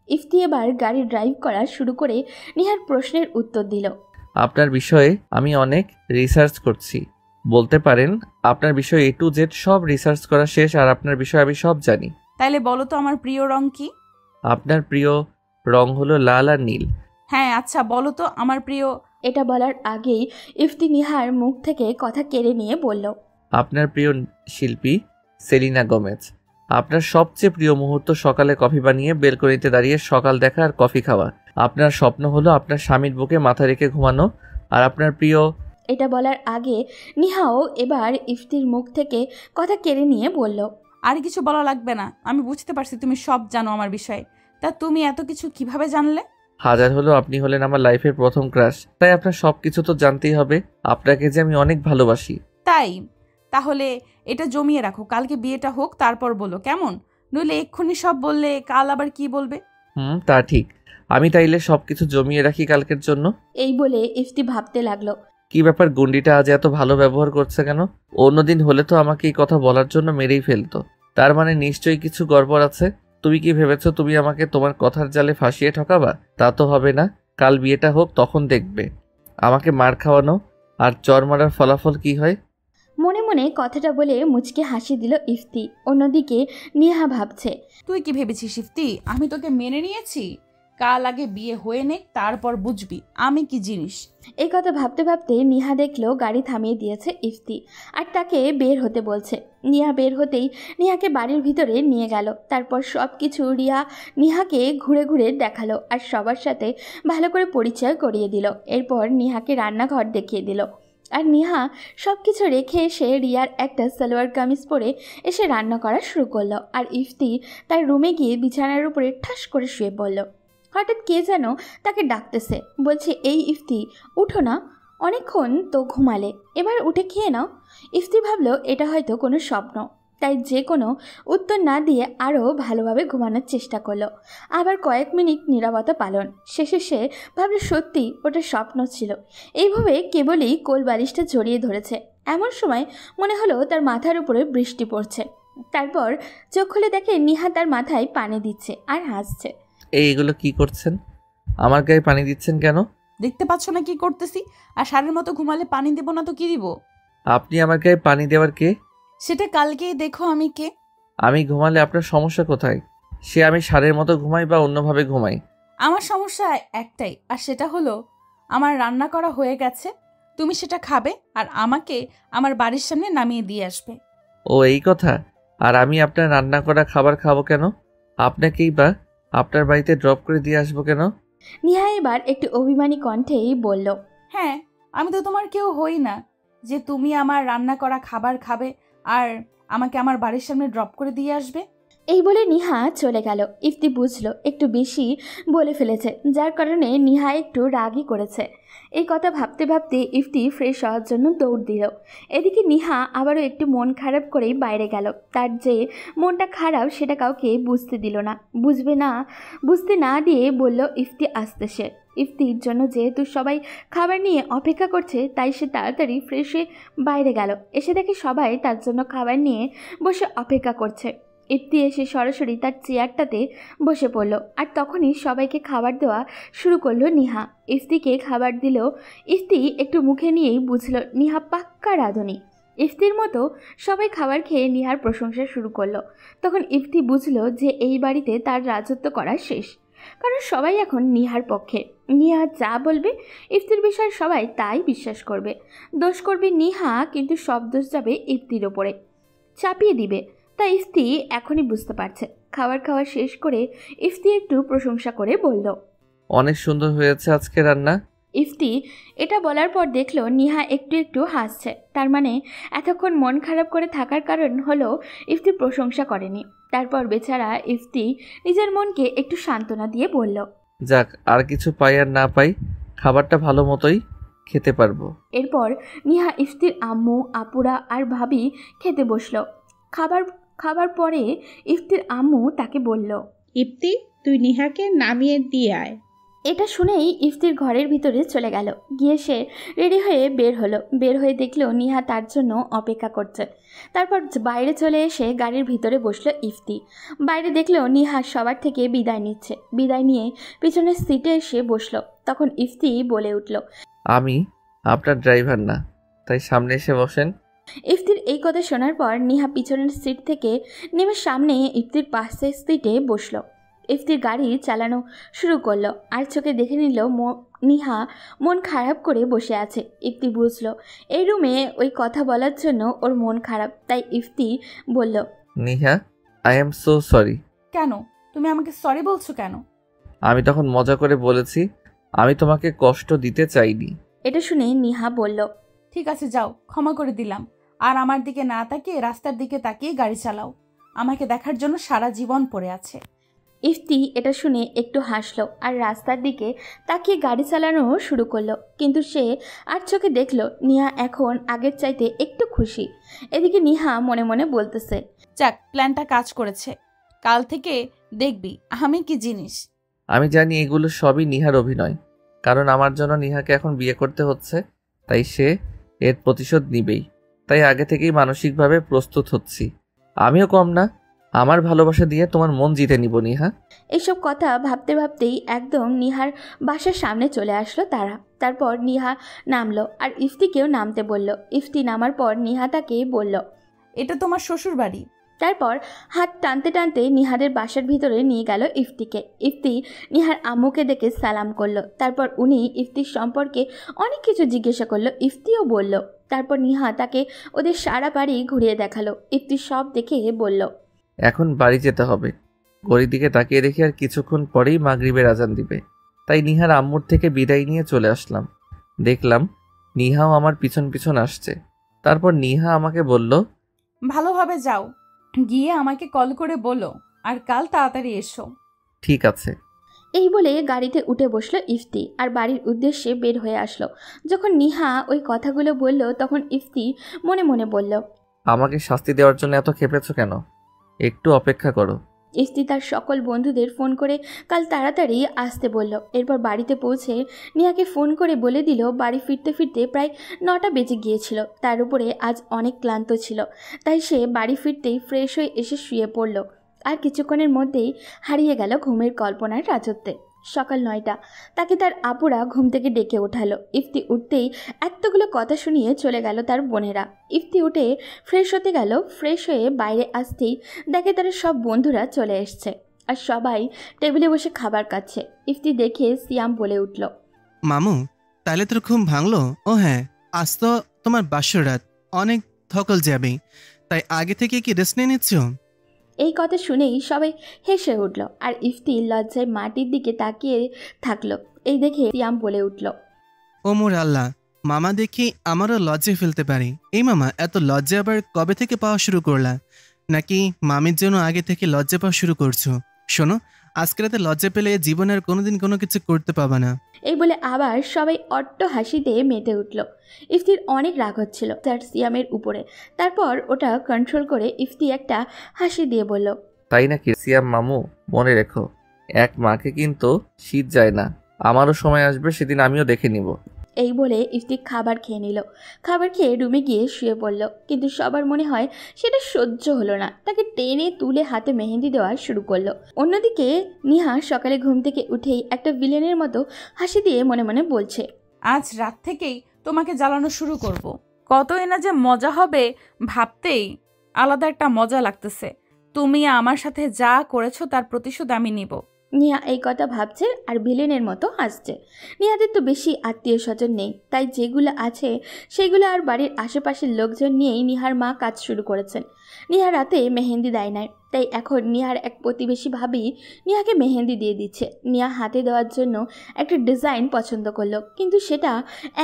ইফতি এবার গাড়ি ড্রাইভ করা শুরু করে নিহার প্রশ্নের উত্তর দিল। আপনার বিষয়ে আমি অনেক রিসার্চ করছি, বলতে পারেন আপনার বিষয়ে A to Z সব রিসার্চ করা শেষ, আর আপনার বিষয়ে আমি সব জানি। তাইলে বলো তো আমার প্রিয় রং কি? আপনার প্রিয় রং হলো লাল আর নীল। হ্যাঁ, আচ্ছা বলো তো আমার প্রিয়। এটা বলার আগেই ইফতি নিহার মুখ থেকে কথা কেড়ে নিয়ে বলল, আপনার প্রিয় শিল্পী সেলিনা গোমেজ। আপনার সবচেয়ে প্রিয় মুহূর্ত সকালে কফি বানিয়ে বেলকনিতে দাঁড়িয়ে সকাল দেখা আর কফি খাওয়া। আপনার স্বপ্ন হলো আপনার স্বামীর বুকে মাথা রেখে ঘুমানো। আর আপনার প্রিয়। এটা বলার আগে নিহাও এবার ইফতির মুখ থেকে কথা কেড়ে নিয়ে বলল, আর কিছু বলা লাগবে না, আমি বুঝতে পারছি তুমি সব জানো আমার বিষয়ে। তা তুমি এত কিছু কিভাবে জানলে? হাজার হলো আপনি হলেন আমার লাইফের প্রথম ক্রাশ, তাই আপনার সব কিছু তো জানতেই হবে। আপনাকে যে আমি অনেক ভালোবাসি। তাই? তাহলে এটা জমিয়ে রাখো, কালকে বিয়েটা হোক তারপর বলো, কেমন? নইলে এক্ষুনি সব বললে কাল আবার কি বলবে? তা ঠিক, আমি তাইলে সবকিছু জমিয়ে রাখি কালকের জন্য। এই বলে ইফতি ভাবতে লাগলো, কি ব্যাপার, গুন্ডিটা আজ এত ভালো ব্যবহার করছে কেন? অন্যদিন হলে তো আমাকে এই কথা বলার জন্য মেরেই ফেলতো। তার মানে নিশ্চয়ই কিছু গড়বড় আছে। তুমি কি ভেবেছো তুমি আমাকে তোমার কথার জালে ফাঁসিয়ে ঠকাবা? তা তো হবে না। কাল বিয়েটা হোক, তখন দেখবে আমাকে মার খাওয়ানো আর চর মারার ফলাফল কি হয়। মনে মনে কথাটা বলে মুচকে হাসি দিল ইফতি। অন্যদিকে নিহা ভাবছে, তুই কি ভেবেছিস ইফতি আমি তোকে মেনে নিয়েছি? কাল আগে বিয়ে হয়ে নে, তারপর বুঝবি আমি কি জিনিস। এই কথা ভাবতে ভাবতে নিহা দেখলো গাড়ি থামিয়ে দিয়েছে ইফতি আর তাকে বের হতে বলছে। নিহা বের হতেই নিহাকে বাড়ির ভিতরে নিয়ে গেল। তারপর সব কিছু নিহাকে ঘুরে ঘুরে দেখালো আর সবার সাথে ভালো করে পরিচয় করিয়ে দিল। এরপর নিহাকে রান্নাঘর দেখিয়ে দিল। আর নিহা সব কিছু রেখে এসে রিয়ার একটা সালোয়ার কামিজ পরে এসে রান্না করা শুরু করলো। আর ইফতি তার রুমে গিয়ে বিছানার উপরে ঠাস করে শুয়ে পড়ল। হঠাৎ কে যেন তাকে ডাকতেছে, বলছে, এই ইফতি উঠো না, অনেকক্ষণ তো ঘুমালে, এবার উঠে খেয়ে নাও। ইফতি ভাবলো এটা হয়তো কোনো স্বপ্ন, তাই যে কোনো উত্তর না দিয়ে আরও ভালোভাবে ঘুমানোর চেষ্টা করলো। আবার কয়েক মিনিট নীরবতা পালন শেষে সে ভাবলো সত্যি ওটা স্বপ্ন ছিল। এইভাবে কেবলই কোল বালিশটা জড়িয়ে ধরেছে। এমন সময় মনে হলো তার মাথার উপরে বৃষ্টি পড়ছে। তারপর চোখ খুলে দেখে নিহা তার মাথায় পানি দিচ্ছে আর হাসছে। এগুলো কি করছেন? আমার গায়ে পানি দিচ্ছেন কেন? দেখতে পাচ্ছ না কি করতেছি? আর সারের মতো ঘুমালে পানি দেব না তো কি দিব? আপনি আমার গায়ে পানি দেওয়ার কে? সেটা কালকেই দেখো আমি কে। আমি ঘুমালে আপনার সমস্যা কোথায়? সে আমি সারের মতো ঘুমাই বা অন্যভাবে ঘুমাই, আমার সমস্যা একটাই, আর সেটা হলো আমার রান্না করা হয়ে গেছে, তুমি সেটা খাবে আর আমাকে আমার বাড়ির সামনে নামিয়ে দিয়ে আসবে। ও এই কথা। আর আমি আপনার রান্না করা খাবার খাবো কেন? আপনাকেই বা আপনার বাড়িতে ড্রপ করে দিয়ে আসবো কেন? নিহা এবার একটু অভিমানী কণ্ঠেই বলল, হ্যাঁ, আমি তো তোমার কেউ হই না যে তুমি আমার রান্না করা খাবার খাবে আর আমাকে আমার বাড়ির সামনে ড্রপ করে দিয়ে আসবে। এই বলে নিহা চলে গেল। ইফতি বুঝলো একটু বেশি বলে ফেলেছে, যার কারণে নিহা একটু রাগই করেছে। এই কথা ভাবতে ভাবতে ইফতি ফ্রেশ হওয়ার জন্য দৌড় দিল। এদিকে নিহা আবারও একটু মন খারাপ করেই বাইরে গেল। তার যে মনটা খারাপ সেটা কাউকে বুঝতে দিল না। বুঝতে না দিয়ে বলল ইফতি আসতে। সে ইফতির জন্য যেহেতু সবাই খাবার নিয়ে অপেক্ষা করছে, তাই সে তাড়াতাড়ি ফ্রেশ হয়ে বাইরে গেল। এসে দেখে সবাই তার জন্য খাবার নিয়ে বসে অপেক্ষা করছে। ইফতি এসে সরাসরি তার চেয়ারটাতে বসে পড়ল। আর তখনই সবাইকে খাবার দেওয়া শুরু করলো নিহা। ইফতিকে খাবার দিল। ইফতি একটু মুখে নিয়েই বুঝলো নিহা পাক্কা রাঁধুনি। ইফতির মতো সবাই খাবার খেয়ে নিহার প্রশংসা শুরু করলো। তখন ইফতি বুঝলো যে এই বাড়িতে তার রাজত্ব করা শেষ, কারণ সবাই এখন নিহার পক্ষে। নিহা যা বলবে ইফতির বিষয়ে সবাই তাই বিশ্বাস করবে। দোষ করবে নিহা, কিন্তু সব দোষ যাবে ইফতির ওপরে, চাপিয়ে দিবে। তা ইফতি এখনই বুঝতে পারছে। খাওয়া শেষ করে ইফতি একটু প্রশংসা করে বলল, অনেক সুন্দর হয়েছে আজকে রান্না। ইফতি এটা বলার পর দেখলো নিহা একটু একটু হাসছে। তার মানে এতক্ষণ মন খারাপ করে থাকার কারণ হলো ইফতি প্রশংসা করেনি। তারপর বেচারা ইফতি নিজের মনকে একটু সান্ত্বনা দিয়ে বলল, যাক, আর কিছু পাই আর না পাই, খাবারটা ভালো মতোই খেতে পারবো। এরপর নিহা ইফতির আম্মু, আপুরা আর ভাবি খেতে বসলো। খাবার পরে ইফতির আম্মু তাকে বলল, ইপ্তি, তুই নিহাকে নামিয়ে দিয়ে আয়। এটা শুনেই ইফতির ঘরের ভিতরে চলে গেল। গিয়ে সে রেডি হয়ে বের হয়ে দেখলো নিহা তার জন্য অপেক্ষা করছে। তারপর বাইরে চলে এসে গাড়ির ভিতরে বসলো ইফতি। বাইরে দেখলো নিহা সবার থেকে বিদায় নিচ্ছে। বিদায় নিয়ে পিছনের সিটে এসে বসলো। তখন ইফতি বলে উঠল, আমি আপনার ড্রাইভার না, তাই সামনে এসে বসেন। ইফতির এই কথা শোনার পর নিহা পিছনের সিট থেকে নেমে সামনে ইফতির পাশের সিটে বসলো। ইফতির গাড়ি চালানো শুরু করলো আর চোখে দেখে নিল নিহা মন খারাপ করে বসে আছে। ইফতি বুঝলো এই রুমে ওই কথা বলার জন্য ওর মন খারাপ। তাই ইফতি বলল, Niha, I am so sorry. কেন? তুমি আমাকে সরি বলছো কেন? আমি তখন মজা করে বলেছি, আমি তোমাকে কষ্ট দিতে চাইনি। এটা শুনে নিহা বলল, ঠিক আছে, যাও, ক্ষমা করে দিলাম। আর আমার দিকে না তাকিয়ে রাস্তার দিকে তাকিয়ে গাড়ি চালাও। আমাকে দেখার জন্য সারা জীবন পড়ে আছে। ইফতি এটা শুনে একটু হাসলো আর রাস্তার দিকে তাকিয়ে গাড়ি চালানো শুরু করলো। কিন্তু সে আর চোখে দেখলো নিহা এখন আগের চাইতে একটু খুশি। এদিকে নিহা মনে মনে বলতেছে, যাক, প্ল্যানটা কাজ করেছে। কাল থেকে দেখবি আমি কি জিনিস। আমি জানি এগুলো সবই নিহার অভিনয়, কারণ আমার জন্য নিহাকে এখন বিয়ে করতে হচ্ছে, তাই সে এর প্রতিশোধ নিবেই। তাই আগে থেকেই মানসিকভাবে প্রস্তুত হচ্ছি। আমিও কম না, আমার ভালোবাসা দিয়ে তোমার মন জিতে নিব নিহা। এইসব কথা ভাবতে ভাবতেই একদম নিহার বাসার সামনে চলে আসলো তারা। তারপর নিহা নামলো আর ইফতিকেও নামতে বলল। ইফতি নামার পর নিহা তাকে বলল, এটা তোমার শ্বশুর বাড়ি। তারপর হাত টানতে টানতে নিহাদের বাসার ভিতরে নিয়ে গেল ইফতিকে। ইফতি নিহার আম্মুকে দেখে সালাম করলো। তারপর উনি ইফতির সম্পর্কে অনেক কিছু জিজ্ঞাসা করলো। ইফতিও বলল। তারপর নিহা তাকে ওদের সারা বাড়ি ঘুরিয়ে দেখালো। ইফতি সব দেখে বলল, এখন বাড়ি যেতে হবে। ঘড়ির দিকে তাকিয়ে দেখি আর কিছুক্ষণ পরেই মাগরিবের আজান দিবে। তাই নিহার আম্মুর থেকে বিদায় নিয়ে চলে আসলাম। দেখলাম নিহাও আমার পিছন পিছন আসছে। তারপর নিহা আমাকে বলল, ভালোভাবে যাও, গিয়ে আমাকে কল করে বলো, আর কাল তাড়াতাড়ি এসো। ঠিক আছে। এই বলে গাড়িতে উঠে বসলো ইফতি আর বাড়ির উদ্দেশ্যে বের হয়ে আসলো। যখন নিহা ওই কথাগুলো বলল তখন ইফতি মনে মনে বলল, আমাকে শাস্তি দেওয়ার জন্য এত ক্ষেপেছো কেন? একটু অপেক্ষা করো। ইফতি তার সকল বন্ধুদের ফোন করে কাল তাড়াতাড়ি আসতে বলল। এরপর বাড়িতে পৌঁছে নিহাকে ফোন করে বলে দিল বাড়ি ফিরতে ফিরতে প্রায় 9টা বেজে গিয়েছিল। তার উপরে আজ অনেক ক্লান্ত ছিল, তাই সে বাড়ি ফিরতেই ফ্রেশ হয়ে এসে শুয়ে পড়ল। আর কিছুক্ষণের মধ্যেই হারিয়ে গেল ঘুমের কল্পনার রাজত্বে। সকাল 9টা, তাকে তার আপুরা ঘুম থেকে ডেকে ওঠালো। ইফতি উঠতেই এতগুলো কথা শুনিয়ে চলে গেল তার বোনেরা। ইফতি উঠে ফ্রেশ হতে গেল। ফ্রেশ হয়ে বাইরে আসতেই দেখে তার সব বন্ধুরা চলে এসছে আর সবাই টেবিলে বসে খাবার খাচ্ছে। ইফতি দেখে সিয়াম বলে উঠল, মামু, তাহলে তোর ঘুম ভাঙলো? ও হ্যাঁ, আজ তো তোমার বাসর রাত, অনেক ধকল যাবে, তাই আগে থেকে কি রেস্ট নিয়ে নিচ্ছ? এই কথা শুনেই সবাই হেসে উঠল আর ইফতি লজ্জায় মাটির দিকে তাকিয়ে থাকলো। এই দেখে সিয়াম বলে উঠল, ও মোর আল্লাহ, মামা দেখি আমারও লজ্জায় ফেলতে পারি। এই মামা, এত লজ্জা আবার কবে থেকে পাওয়া শুরু করলা? নাকি মামির জন্য আগে থেকে লজ্জা পাওয়া শুরু করছো? শোনো, আজকে রাতে লজ্জা পেলে জীবনে আর কোনোদিন কোনো কিছু করতে পাবা না। এই বলে আবার সবাই অট্ট হাসিতে মেতে উঠল। ইফতির অনেক রাগ হচ্ছিল তার সিয়ামের উপরে। তারপর ওটা কন্ট্রোল করে ইফতি একটা হাসি দিয়ে বলল, তাই নাকি সিয়াম মামু? মনে রেখো, এক মাকে কিন্তু শীত যায় না। আমারও সময় আসবে, সেদিন আমিও দেখে নিব। এই বলে ইফতি খাবার খেয়ে নিল। খাবার খেয়ে রুমে গিয়ে শুয়ে পড়ল। কিন্তু সবার মনে হয় সেটা সহ্য হলো না। তাকে টেনে তুলে হাতে মেহেন্দি দেওয়া শুরু করলো। অন্যদিকে নিহা সকালে ঘুম থেকে উঠেই একটা ভিলেনের মতো হাসি দিয়ে মনে মনে বলছে, আজ রাত থেকেই তোমাকে জ্বালানো শুরু করব। কতই না যে মজা হবে, ভাবতেই আলাদা একটা মজা লাগতেছে। তুমি আমার সাথে যা করেছো তার প্রতিশোধ আমি নিব। নিহা এই কথা ভাবছে আর ভিলেনের মতো হাসছে। নিহাদের তো বেশি আত্মীয় স্বজন নেই, তাই যেগুলো আছে সেগুলো আর বাড়ির আশেপাশের লোকজন নিয়েই নিহার মা কাজ শুরু করেছেন। নিহা রাতে মেহেন্দি দেয় নাই, তাই এখন নিহার এক প্রতিবেশী ভাবি নিহাকে মেহেন্দি দিয়ে দিচ্ছে। নিহা হাতে দেওয়ার জন্য একটা ডিজাইন পছন্দ করলো, কিন্তু সেটা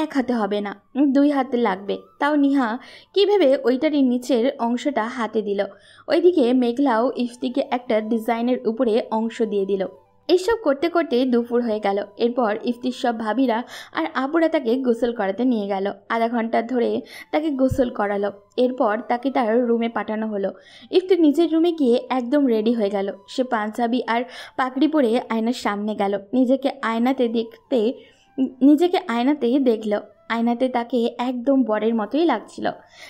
এক হাতে হবে না, 2 হাতে লাগবে। তাও নিহা কী ভেবে ওইটারই নিচের অংশটা হাতে দিল। ওইদিকে মেঘলাও ইফতিকে একটা ডিজাইনের উপরে অংশ দিয়ে দিল। এইসব করতে করতে দুপুর হয়ে গেল। এরপর ইফতির সব ভাবিরা আর আপুরা তাকে গোসল করাতে নিয়ে গেল। আধা ঘন্টা ধরে তাকে গোসল করালো। এরপর তাকে তার রুমে পাঠানো হলো। ইফতি নিজের রুমে গিয়ে একদম রেডি হয়ে গেল। সে পাঞ্জাবি আর পাগড়ি পরে আয়নার সামনে গেল। নিজেকে আয়নাতেই দেখল। আয়নাতে তাকে একদম বরের মতোই লাগছিল,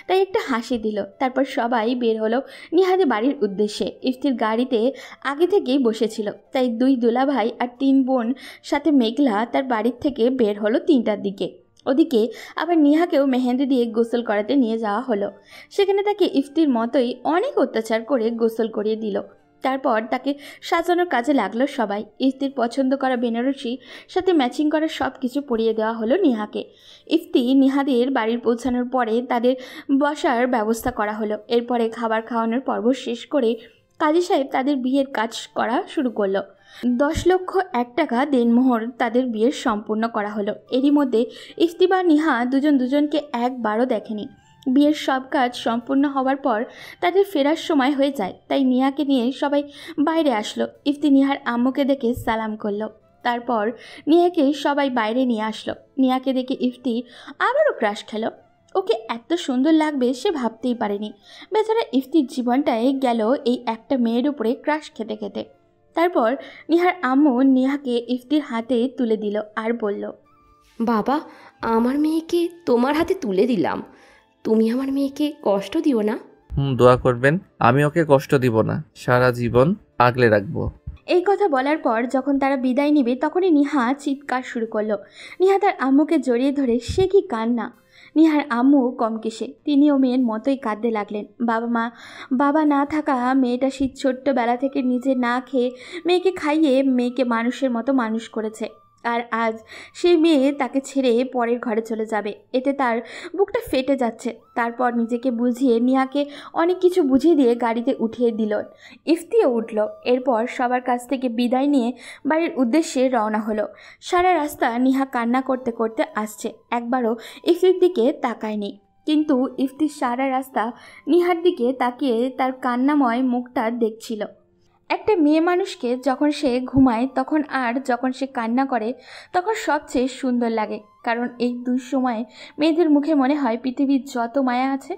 তাই একটা হাসি দিল। তারপর সবাই বের হলো নিহাদের বাড়ির উদ্দেশ্যে। ইফতির গাড়িতে আগে থেকেই বসেছিল, তাই 2 দুলাভাই আর 3 বোন সাথে মেঘলা তার বাড়ির থেকে বের হলো 3টার দিকে। ওদিকে আবার নিহাকেও মেহেন্দি দিয়ে গোসল করাতে নিয়ে যাওয়া হলো। সেখানে তাকে ইফতির মতোই অনেক অত্যাচার করে গোসল করিয়ে দিল। তারপর তাকে সাজানোর কাজে লাগলো সবাই। ইফতির পছন্দ করা বেনারসি সাথে ম্যাচিং করা সব কিছু পরিয়ে দেওয়া হলো নিহাকে। ইফতি নিহাদের বাড়ির পৌঁছানোর পরে তাদের বসার ব্যবস্থা করা হলো। এরপরে খাবার খাওয়ানোর পর্ব শেষ করে কাজী সাহেব তাদের বিয়ের কাজ করা শুরু করলো। 10,01,000 টাকা দেনমোহর তাদের বিয়ের সম্পূর্ণ করা হলো। এরই মধ্যে ইফতি বা নিহা দুজনকে একবারও দেখেনি। বিয়ের সব কাজ সম্পূর্ণ হওয়ার পর তাদের ফেরার সময় হয়ে যায়, তাই নিহাকে নিয়ে সবাই বাইরে আসলো। ইফতি নিহার আম্মুকে দেখে সালাম করলো। তারপর নিহাকে সবাই বাইরে নিয়ে আসলো। নিহাকে দেখে ইফতি আবারও ক্রাশ খেলো। ওকে এত সুন্দর লাগবে সে ভাবতেই পারেনি। বেচারা ইফতির জীবনটায় গেল এই একটা মেয়ের উপরে ক্রাশ খেতে খেতে। তারপর নিহার আম্মু নিহাকে ইফতির হাতে তুলে দিল আর বলল, বাবা, আমার মেয়েকে তোমার হাতে তুলে দিলাম, তুমি আমার মেয়েকে কষ্ট দিও না। দোয়া করবেন, আমি ওকে কষ্ট দিব না, সারা জীবন আগলে রাখবো। এই কথা বলার পর যখন তারা বিদায় নেবে তখনই নিহা চিৎকার শুরু করলো। নিহা তার আম্মুকে জড়িয়ে ধরে সে কি কান্না। নিহার আম্মু কম কেসে, তিনিও মেয়ের মতোই কাঁদতে লাগলেন। বাবা না থাকা মেয়েটা সেই ছোট্টবেলা থেকে নিজে না খেয়ে মেয়েকে খাইয়ে মেয়েকে মানুষের মতো মানুষ করেছে, আর আজ সেই মেয়ে তাকে ছেড়ে পরের ঘরে চলে যাবে। এতে তার বুকটা ফেটে যাচ্ছে। তারপর নিজেকে বুঝিয়ে নিহাকে অনেক কিছু বুঝিয়ে দিয়ে গাড়িতে উঠিয়ে দিল। ইফতিও উঠল। এরপর সবার কাছ থেকে বিদায় নিয়ে বাড়ির উদ্দেশ্যে রওনা হলো। সারা রাস্তা নিহা কান্না করতে করতে আসছে, একবারও ইফতির দিকে তাকায়নি। কিন্তু ইফতি সারা রাস্তা নিহার দিকে তাকিয়ে তার কান্নাময় মুখটা দেখছিল। একটা মেয়ে মানুষকে যখন সে ঘুমায় তখন আর যখন সে কান্না করে তখন সবচেয়ে সুন্দর লাগে, কারণ এই 2 সময় মেয়েদের মুখে মনে হয় পৃথিবীর যত মায়া আছে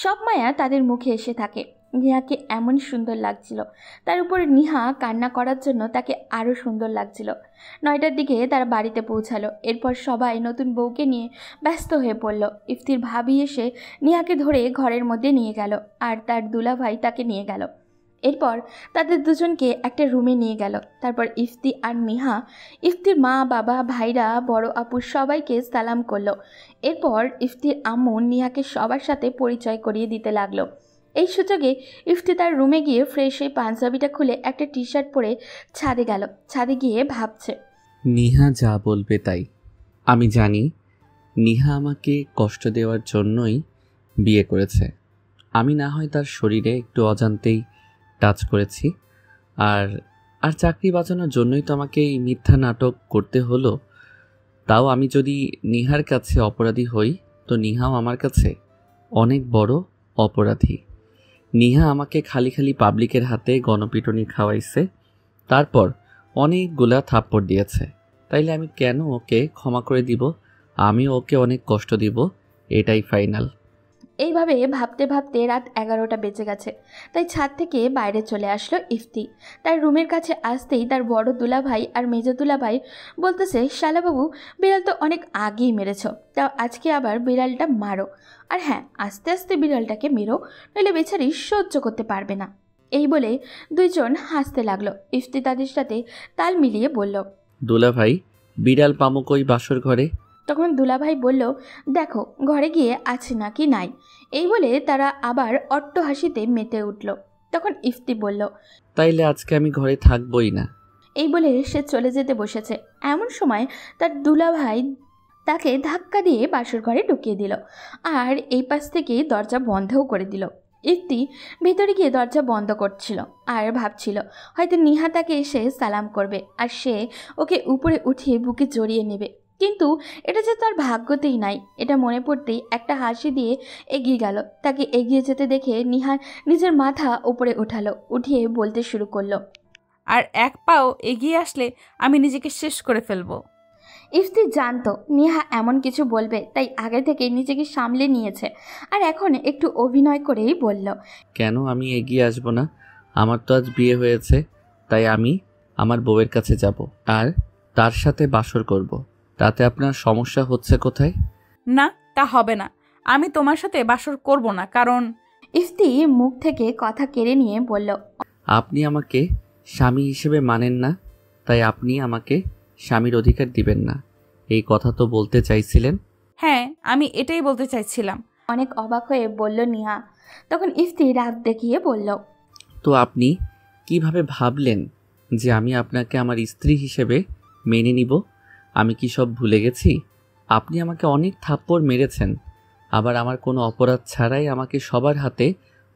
সব মায়া তাদের মুখে এসে থাকে। নিহাকে এমন সুন্দর লাগছিল, তার উপর নিহা কান্না করার জন্য তাকে আরও সুন্দর লাগছিল। 9টার দিকে তারা বাড়িতে পৌঁছালো। এরপর সবাই নতুন বউকে নিয়ে ব্যস্ত হয়ে পড়ল। ইফতির ভাবি এসে নিহাকে ধরে ঘরের মধ্যে নিয়ে গেল আর তার দুলাভাই তাকে নিয়ে গেল। এরপর তাদের দুজনকে একটা রুমে নিয়ে গেল। তারপর ইফতি আর নিহা ইফতির মা বাবা ভাইরা বড় আপু সবাইকে সালাম করলো। এরপর ইফতির আম্মু নিহাকে সবার সাথে পরিচয় করিয়ে দিতে লাগলো। এই সুযোগে ইফতি তার রুমে গিয়ে ফ্রেশ হয়ে পাঞ্জাবিটা খুলে একটা টি-শার্ট পরে ছাদে গেল। ছাদে গিয়ে ভাবছে, নিহা যা বলবে তাই। আমি জানি নিহা আমাকে কষ্ট দেওয়ার জন্যই বিয়ে করেছে। আমি না হয় তার শরীরে একটু অজান্তেই টাচ করেছি, আর চাকরি বাঁচানোর জন্যই তো আমাকে এই মিথ্যা নাটক করতে হলো। তাও আমি যদি নিহার কাছে অপরাধী হই তো নিহাও আমার কাছে অনেক বড় অপরাধী। নিহা আমাকে খালি পাবলিকের হাতে গণপিটুনি খাওয়াইছে, তারপর অনেকগুলা থাপ্পড় দিয়েছে। তাইলে আমি কেন ওকে ক্ষমা করে দিব? আমি ওকে অনেক কষ্ট দিব, এটাই ফাইনাল। এইভাবে ভাবতে ভাবতে রাত 11টা বেজে গেছে। তাই ছাদ থেকে বাইরে চলে আসলো ইফতি। তার রুমের কাছে আসতেই তার বড় দুলাভাই আর মেজ দুলাভাই বলতেছে, শালাবাবু, বিড়াল তো অনেক আগেই মেরেছ, তাও আজকে আবার বিড়ালটা মারো। আর হ্যাঁ, আস্তে আস্তে বিড়ালটাকে মেরো, নইলে বেচারি সহ্য করতে পারবে না। এই বলে দুইজন হাসতে লাগলো। ইফতি তাদের সাথে তাল মিলিয়ে বলল, দুলাভাই, বিড়াল পামো কই বাসর ঘরে? তখন দুলাভাই বলল, দেখো ঘরে গিয়ে আছে নাকি নাই। এই বলে তারা আবার অট্টহাসিতে মেতে উঠল। তখন ইফতি বলল, তাইলে আজকে আমি ঘরে থাকবই না। এই বলে সে চলে যেতে বসেছে। এমন সময় তার দুলাভাই তাকে ধাক্কা দিয়ে বাসর ঘরে ঢুকিয়ে দিল আর এই পাশ থেকে দরজা বন্ধও করে দিল। ইফতি ভেতরে গিয়ে দরজা বন্ধ করছিল আর ভাবছিল হয়তো নিহা তাকে এসে সালাম করবে আর সে ওকে উপরে উঠিয়ে বুকে জড়িয়ে নেবে, কিন্তু এটা যে তার ভাগ্যতেই নাই। এটা মনে পড়তেই একটা হাসি দিয়ে এগিয়ে গেল। তাকে এগিয়ে যেতে দেখে নিহা নিজের মাথা উপরে উঠালো, উঠিয়ে বলতে শুরু করলো, আর এক পাও এগিয়ে আসলে আমি নিজেকে শেষ করে ফেলবো। ইফতি জানতো নিহা এমন কিছু বলবে, তাই আগে থেকে নিজেকে সামলে নিয়েছে আর এখন একটু অভিনয় করেই বলল, কেন আমি এগিয়ে আসবো না? আমার তো আজ বিয়ে হয়েছে, তাই আমি আমার বউয়ের কাছে যাব আর তার সাথে বাসর করব। তাতে আপনার সমস্যা হচ্ছে কোথায়? না, তা হবে না। আমি তোমার সাথে বাসর করব না, কারণ ইফতি মুখ থেকে কথা কেড়ে নিয়ে বলল, আপনি আমাকে স্বামী হিসেবে মানেন না, তাই আপনি আমাকে স্বামীর অধিকার দিবেন না, এই কথা তো বলতে চাইছিলেন? হ্যাঁ, আমি এটাই বলতে চাইছিলাম। অনেক অবাক হয়ে বলল নিহা। তখন ইফতি রাগ দেখিয়ে বলল, তো আপনি কিভাবে ভাবলেন যে আমি আপনাকে আমার স্ত্রী হিসেবে মেনে নিব? আমি কি সব ভুলে গেছি? আপনি আমাকে অনেক থাপ্পড় মেরেছেন, আবার আমার কোনো অপরাধ ছাড়াই আমাকে সবার হাতে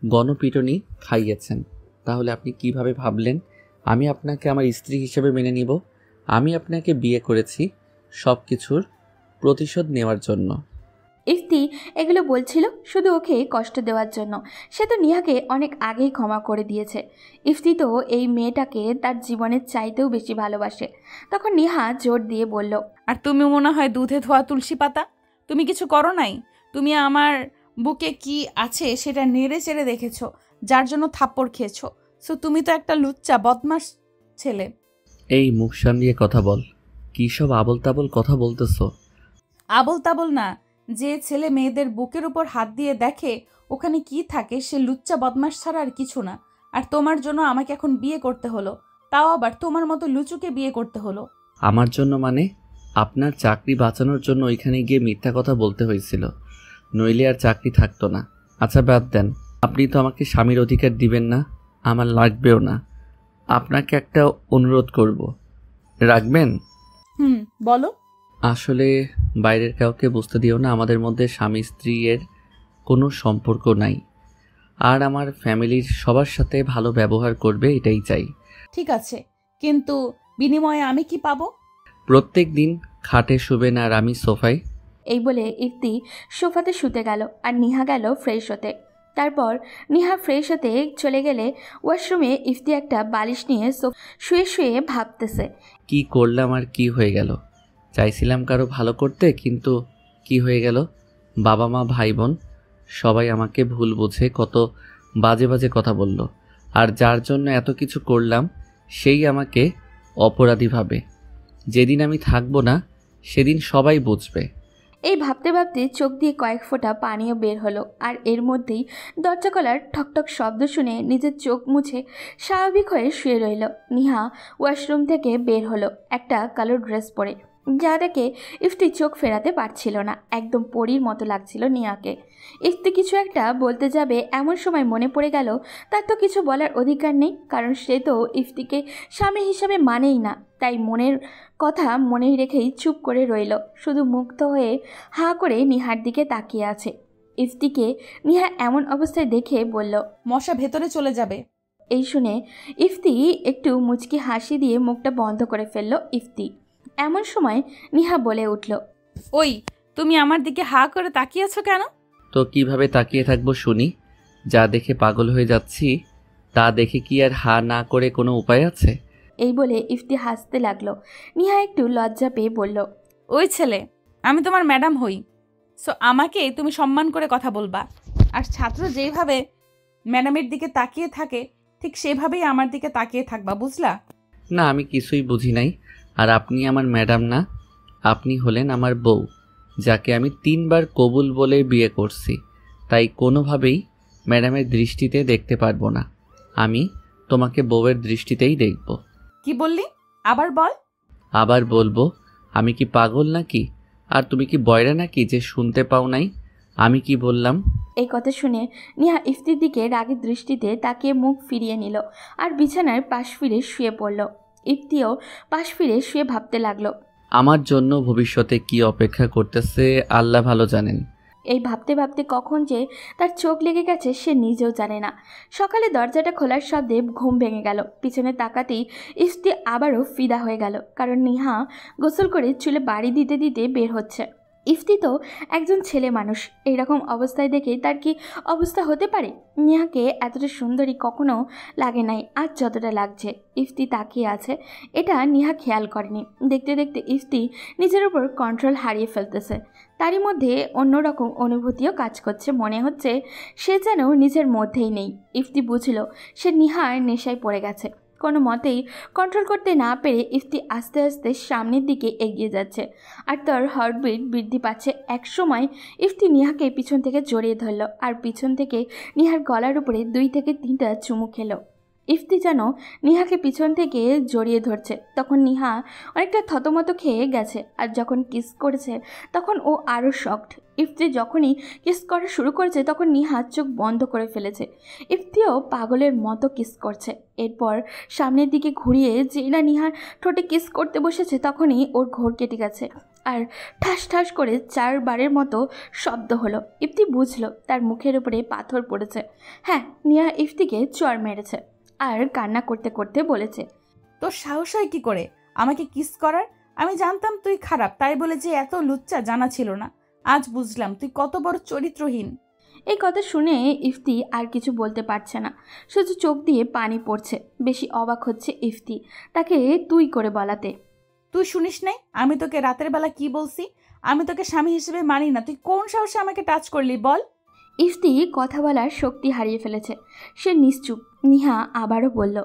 গণপিটুনি খাইয়েছেন। তাহলে আপনি কিভাবে ভাবলেন আমি আপনাকে আমার স্ত্রী হিসেবে মেনে নিব? আমি আপনাকে বিয়ে করেছি সব কিছুর প্রতিশোধ নেওয়ার জন্য। ইফতি এগুলো বলছিল শুধু ওকে কষ্ট দেওয়ার জন্য। সে তো নিহাকে অনেক আগেই ক্ষমা করে দিয়েছে। ইফতি তো এই মেয়েটাকে তার জীবনের চাইতেও বেশি ভালোবাসে। তখন নিহা জোর দিয়ে বলল, আর তুমি মনে হয় দুধে ধোয়া তুলসী পাতা। তুমি কিছু করো নাই। তুমি আমার বুকে কি আছে সেটা নেড়ে চেড়ে দেখেছো, যার জন্য থাপ্পড় খেয়েছো। সো তুমি তো একটা লুচ্চা বদমাস ছেলে। এই মুখ সামলিয়ে কথা বল, কী সব আবল তাবল কথা বলতেছো? আবল তাবল না, যে ছেলে মেয়েদের বুকের উপর হাত দিয়ে দেখে ওখানে কি থাকে সে লুচ্চা বদমাস ছাড়া আর কিছু না। আর তোমার জন্য আমাকে এখন বিয়ে করতে হলো, তাও আবার তোমার মতো লুচুকে বিয়ে করতে হলো। আমার জন্য মানে? আপনার চাকরি বাঁচানোর জন্য ওইখানে গিয়ে মিথ্যা কথা বলতে হয়েছিল, নইলে আর চাকরি থাকতো না। আচ্ছা বাদ দেন, আপনি তো আমাকে স্বামীর অধিকার দিবেন না, আমার লাগবেও না। আপনাকে একটা অনুরোধ করব, রাখবেন? বলো। আসলে বাইরের কাউকে বুঝতে দিও না আমাদের মধ্যে স্বামী স্ত্রীর কোনো সম্পর্ক নাই, আর আমার ফ্যামিলির সবার সাথে ভালো ব্যবহার করবে এটাই চাই। ঠিক আছে, কিন্তু বিনিময়ে আমি কি পাবো? প্রত্যেক দিন খাটে শুবেন আর আমি সোফায়। এই বলে ইফতি সোফাতে শুতে গেল আর নিহা গেল ফ্রেশ হতে। তারপর নিহা ফ্রেশ হতে চলে গেলে ওয়াশরুমে ইফতি একটা বালিশ নিয়ে শুয়ে শুয়ে ভাবতেছে, কি করলাম আর কি হয়ে গেল? চাইছিলাম কারো ভালো করতে, কিন্তু কি হয়ে গেল? বাবা মা ভাই বোন সবাই আমাকে ভুল বুঝে কত বাজে বাজে কথা বলল, আর যার জন্য এত কিছু করলাম সেই আমাকে অপরাধী ভাবে। যেদিন আমি থাকবো না সেদিন সবাই বুঝবে। এই ভাবতে ভাবতে চোখ দিয়ে কয়েক ফোঁটা পানিও বের হলো আর এর মধ্যেই দরজা খোলার ঠকঠক শব্দ শুনে নিজের চোখ মুছে স্বাভাবিক হয়ে শুয়ে রইল। নিহা ওয়াশরুম থেকে বের হলো একটা কালো ড্রেস পরে, যা দেখে ইফতি চোখ ফেরাতে পারছিল না। একদম পরীর মতো লাগছিল নিহাকে। ইফতি কিছু একটা বলতে যাবে এমন সময় মনে পড়ে গেল তার তো কিছু বলার অধিকার নেই, কারণ সে তো ইফতিকে স্বামী হিসাবে মানেই না। তাই মনের কথা মনেই রেখেই চুপ করে রইল, শুধু মুগ্ধ হয়ে হাঁ করে নিহার দিকে তাকিয়ে আছে। ইফতিকে নিহা এমন অবস্থায় দেখে বলল, মশা ভেতরে চলে যাবে। এই শুনে ইফতি একটু মুচকি হাসি দিয়ে মুখটা বন্ধ করে ফেলল। ইফতি এমন সময় নিহা বলে উঠল, ওই তুমি আমার দিকে হাঁ করে তাকিয়ে আছো কেন? তো কিভাবে তাকিয়ে থাকবো শুনি? যা দেখে পাগল হয়ে যাচ্ছি তা দেখে কি আর হা না করে কোনো উপায় আছে? এই বলে ইফতি হাসতে লাগলো। নিহা একটু লজ্জা পেয়ে বলল, ওই ছেলে, আমি তোমার ম্যাডাম হই, সো আমাকে তুমি সম্মান করে কথা বলবা। আর ছাত্র যেভাবে ম্যাডামের দিকে তাকিয়ে থাকে ঠিক সেভাবেই আমার দিকে তাকিয়ে থাকবা, বুঝলা? না, আমি কিছুই বুঝি নাই। আর আপনি আমার ম্যাডাম না, আপনি হলেন আমার বউ, যাকে আমি 3 বার কবুল বলে বিয়ে করছি। তাই কোনোভাবেই ম্যাডামের দৃষ্টিতে দেখতে পারবো না, আমি তোমাকে বউয়ের দৃষ্টিতেই দেখব। কি বললি? আবার বল। আবার বলবো, আমি কি পাগল নাকি? আর তুমি কি বয়রা নাকি যে শুনতে পাও নাই আমি কি বললাম? এই কথা শুনে নিহা ইফতির দিকে রাগের দৃষ্টিতে তাকিয়ে মুখ ফিরিয়ে নিল আর বিছানার পাশ ফিরে শুয়ে পড়ল। ইফতিও পাশ ফিরে শুয়ে ভাবতে লাগলো। আমার জন্য ভবিষ্যতে কি অপেক্ষা করতেছে আল্লাহ ভালো জানেন। এই ভাবতে ভাবতে কখন যে তার চোখ লেগে গেছে সে নিজেও জানে না। সকালে দরজাটা খোলার শব্দে ঘুম ভেঙে গেল। পিছনে তাকাতেই ইফতি আবারও ফিদা হয়ে গেল, কারণ নিহা গোসল করে চুলে বাড়ি দিতে দিতে বের হচ্ছে। ইফতি তো একজন ছেলে মানুষ, এইরকম অবস্থায় দেখে তার কি অবস্থা হতে পারে? নিহাকে এতটা সুন্দরী কখনো লাগে নাই, আজ যতটা লাগছে। ইফতি তাকিয়ে আছে, এটা নিহা খেয়াল করেনি। দেখতে দেখতে ইফতি নিজের উপর কন্ট্রোল হারিয়ে ফেলতেছে। তারই মধ্যে অন্যরকম অনুভূতিও কাজ করছে, মনে হচ্ছে সে যেন নিজের মধ্যেই নেই। ইফতি বুঝল সে নিহার নেশায় পড়ে গেছে। কোনো মতেই কন্ট্রোল করতে না পেরে ইফতি আস্তে আস্তে সামনের দিকে এগিয়ে যাচ্ছে, আর তার হার্টবিট বৃদ্ধি পাচ্ছে। এক সময় ইফতি নিহাকে পিছন থেকে জড়িয়ে ধরল, আর পিছন থেকে নিহার গলার উপরে 2 থেকে 3টা চুমু খেলো। ইফতি যেন নিহাকে পিছন থেকে জড়িয়ে ধরছে, তখন নিহা অনেকটা থতমত খেয়ে গেছে। আর যখন কিস করেছে তখন ও আরও শকড। ইফতি যখনই কিস করা শুরু করেছে তখন নিহা চোখ বন্ধ করে ফেলেছে। ইফতিও পাগলের মতো কিস করছে। এরপর সামনের দিকে ঘুরিয়ে যেই না নিহার ঠোঁটে কিস করতে বসেছে তখনই ওর ঘোর কেটে গেছে, আর ঠাস ঠাস করে 4 বারের মতো শব্দ হলো। ইফতি বুঝলো তার মুখের উপরে পাথর পড়েছে। হ্যাঁ, নিহা ইফতিকে চড় মেরেছে আর কান্না করতে করতে বলেছে, তোর সাহস হয় কি করে আমাকে কিস করার? আমি জানতাম তুই খারাপ, তাই বলে যে এত লুচ্চা জানা ছিল না। আজ বুঝলাম তুই কত বড় চরিত্রহীন। এই কথা শুনে ইফতি আর কিছু বলতে পারছে না, শুধু চোখ দিয়ে পানি পড়ছে। বেশি অবাক হচ্ছে ইফতি তাকে তুই করে বলাতে। তুই শুনিস নাই আমি তোকে রাতের বেলা কি বলছি? আমি তোকে স্বামী হিসেবে মানি না। তুই কোন সাহসে আমাকে টাচ করলি বল? ইফতি কথা বলার শক্তি হারিয়ে ফেলেছে, সে নিশ্চুপ। নিহা আবারও বলল,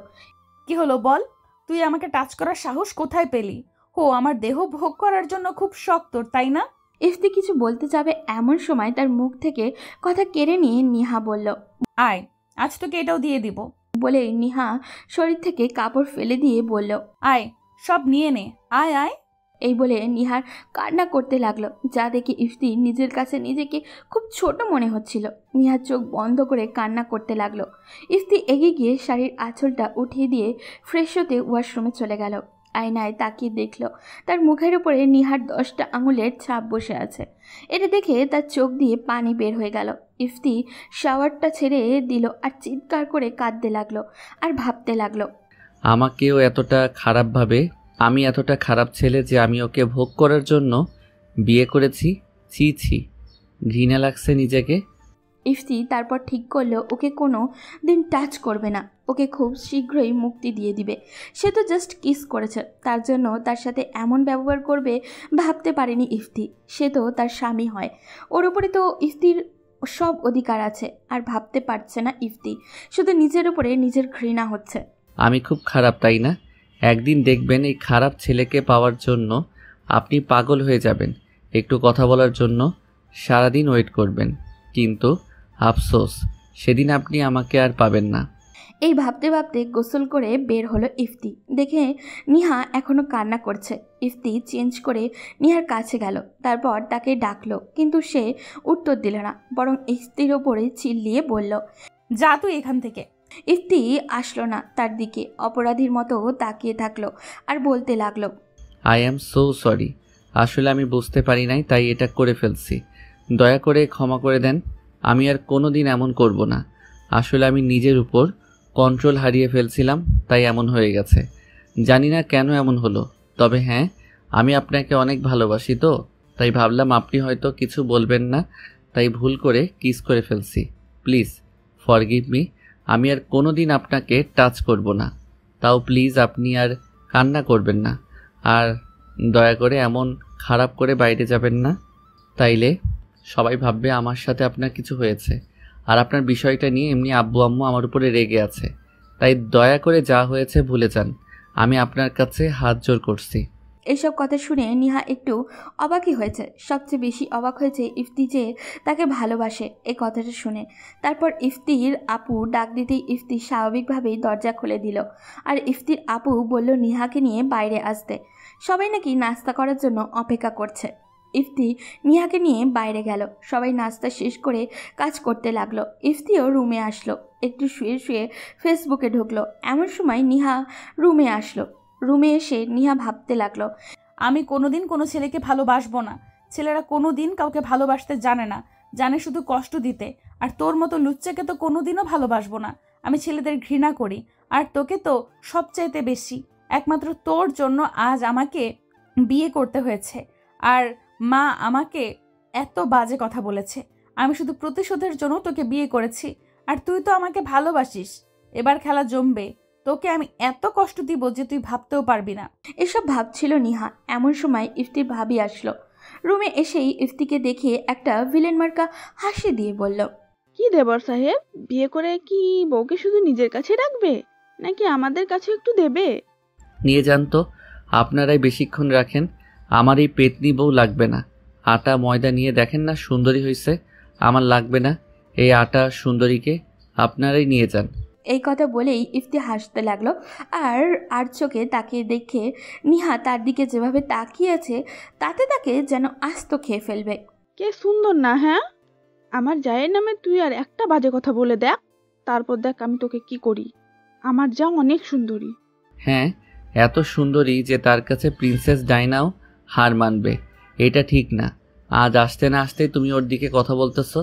কি হলো বল? তুই আমাকে টাচ করার সাহস কোথায় পেলি? ও আমার দেহ ভোগ করার জন্য খুব শখ তোর, তাই না? ইফতি কিছু বলতে যাবে এমন সময় তার মুখ থেকে কথা কেড়ে নিয়ে নিহা বলল, আয়, আজ তোকে এটাও দিয়ে দিব। বলে নিহা শরীর থেকে কাপড় ফেলে দিয়ে বলল, আয়, সব নিয়ে নে, আয় আয়। এই বলে নিহার কান্না করতে লাগলো, যা দেখে ইফতি নিজের কাছে নিজেকে খুব ছোট মনে হচ্ছিল। নিহার চোখ বন্ধ করে কান্না করতে লাগলো। ইফতি এগিয়ে গিয়ে শাড়ির আঁচলটা উঠিয়ে দিয়ে ফ্রেশ হতে ওয়াশরুমে চলে গেল। আয়নায় তাকিয়ে দেখল তার মুখের উপরে নিহার 10টা আঙুলের ছাপ বসে আছে। এটা দেখে তার চোখ দিয়ে পানি বের হয়ে গেল। ইফতি শাওয়ারটা ছেড়ে দিল আর চিৎকার করে কাঁদতে লাগলো আর ভাবতে লাগলো, আমাকেও এতটা খারাপ ভাবে, আমি এতটা খারাপ ছেলে যে আমি ওকে ভোগ করার জন্য বিয়ে করেছি। ছি ছি, ঘৃণা লাগছে নিজেকে। ইফতি তারপর ঠিক করলো ওকে কোনো দিন টাচ করবে না, ওকে খুব শীঘ্রই মুক্তি দিয়ে দিবে। সে তো জাস্ট কিস করেছে, তার জন্য তার সাথে এমন ব্যবহার করবে ভাবতে পারেনি ইফতি। সে তো তার স্বামী হয়, ওর উপরে তো ইফতির সব অধিকার আছে। আর ভাবতে পারছে না ইফতি, শুধু নিজের উপরে নিজের ঘৃণা হচ্ছে। আমি খুব খারাপ, তাই না? একদিন দেখবেন এই খারাপ ছেলেকে পাওয়ার জন্য আপনি পাগল হয়ে যাবেন। একটু কথা বলার জন্য সারাদিন ওয়েট করবেন, কিন্তু আফসোস, সেদিন আপনি আমাকে আর পাবেন না। এই ভাবতে ভাবতে গোসল করে বের হলো ইফতি। দেখে নিহা এখনো কান্না করছে। ইফতি চেঞ্জ করে নিহার কাছে গেল, তারপর তাকে ডাকলো, কিন্তু সে উত্তর দিল না, বরং ইফতির ওপরে চিল্লিয়ে বলল, যা তুই এখান থেকে। ইফতি আসলো না তার দিকে, অপরাধীর মতো তাকিয়ে থাকলো আর বলতে লাগলো, আই অ্যাম সো সরি, আসলে আমি বুঝতে পারি নাই, তাই এটা করে ফেলছি। দয়া করে ক্ষমা করে দেন। আমি আর কোনো দিন এমন করব না। আসলে আমি নিজের উপর কন্ট্রোল হারিয়ে ফেলছিলাম, তাই এমন হয়ে গেছে। জানি না কেন এমন হলো, তবে হ্যাঁ, আমি আপনাকে অনেক ভালোবাসি, তো তাই ভাবলাম আপনি হয়তো কিছু বলবেন না, তাই ভুল করে কিস করে ফেলছি। Please forgive me. আমি আর কোনো দিন আপনাকে টাচ করব না। তাও প্লিজ আপনি আর কান্না করবেন না, আর দয়া করে এমন খারাপ করে বাইরে যাবেন না, তাইলে সবাই ভাববে আমার সাথে আপনার কিছু হয়েছে। আর আপনার বিষয়টা নিয়ে এমনি আব্বু আম্মু আমার উপরে রেগে আছে, তাই দয়া করে যা হয়েছে ভুলে যান। আমি আপনার কাছে হাত জোড় করছি। এসব কথা শুনে নিহা একটু অবাকই হয়েছে। সবচেয়ে বেশি অবাক হয়েছে ইফতি যে তাকে ভালোবাসে এই কথাটা শুনে। তারপর ইফতির আপু ডাক দিতেই ইফতি স্বাভাবিকভাবেই দরজা খুলে দিল, আর ইফতির আপু বলল নিহাকে নিয়ে বাইরে আসতে। সবাই নাকি নাস্তা করার জন্য অপেক্ষা করছে। ইফতি নিহাকে নিয়ে বাইরে গেল। সবাই নাস্তা শেষ করে কাজ করতে লাগলো। ইফতিও রুমে আসলো, একটু শুয়ে শুয়ে ফেসবুকে ঢুকলো। এমন সময় নিহা রুমে আসলো। রুমে এসে নিহা ভাবতে লাগলো। আমি কোনোদিন কোনো ছেলেকে ভালোবাসবো না। ছেলেরা কোনোদিন কাউকে ভালোবাসতে জানে না, জানে শুধু কষ্ট দিতে। আর তোর মতো লুচ্চাকে তো কোনোদিনও ভালোবাসবো না। আমি ছেলেদের ঘৃণা করি, আর তোকে তো সবচাইতে বেশি। একমাত্র তোর জন্য আজ আমাকে বিয়ে করতে হয়েছে। আর মা আমাকে এত বাজে কথা বলেছে। আমি শুধু প্রতিশোধের জন্য তোকে বিয়ে করেছি, আর তুই তো আমাকে ভালোবাসিস। এবার খেলা জমবে। তোকে আমি এত কষ্ট দিব যে তুই ভাবতেও পারবি না। এসব ভাবছিল নিহা। এমন সময় ইফতির ভাবি আসলো। রুমে এসেই ইফতিকে দেখে একটা ভিলেন মার্কা হাসি দিয়ে বলল, কি দেবর সাহেব, বিয়ে করে কি বউকে শুধু নিজের কাছে রাখবে নাকি আমাদের কাছে একটু দেবে? নিয়ে যান তো, আপনারাই বেশিক্ষণ রাখেন। আমার এই পেতনি বউ লাগবে না। আটা ময়দা নিয়ে দেখেন না সুন্দরী হয়েছে। আমার লাগবে না এই আটা সুন্দরীকে, আপনারাই নিয়ে যান। এই কথা বলেই ইফতি হাসতে লাগলো। আর চোখে তাকিয়ে দেখে নিহা তার দিকে যেভাবে তাকিয়েছে তাতে তাকে যেন আস্ত খেয়ে ফেলবে। কে সুন্দর না? হ্যাঁ, আমার জায়ের নামে তুই আর একটা বাজে কথা বলে দেখ, তারপর দেখ আমি তোকে কি করি। আমার যা অনেক সুন্দরী। হ্যাঁ, এত সুন্দরী যে তার কাছে প্রিন্সেস ডাইনাও হার মানবে। এটা ঠিক না। আজ আসতে না আসতেই তুমি ওর দিকে কথা বলতেছো।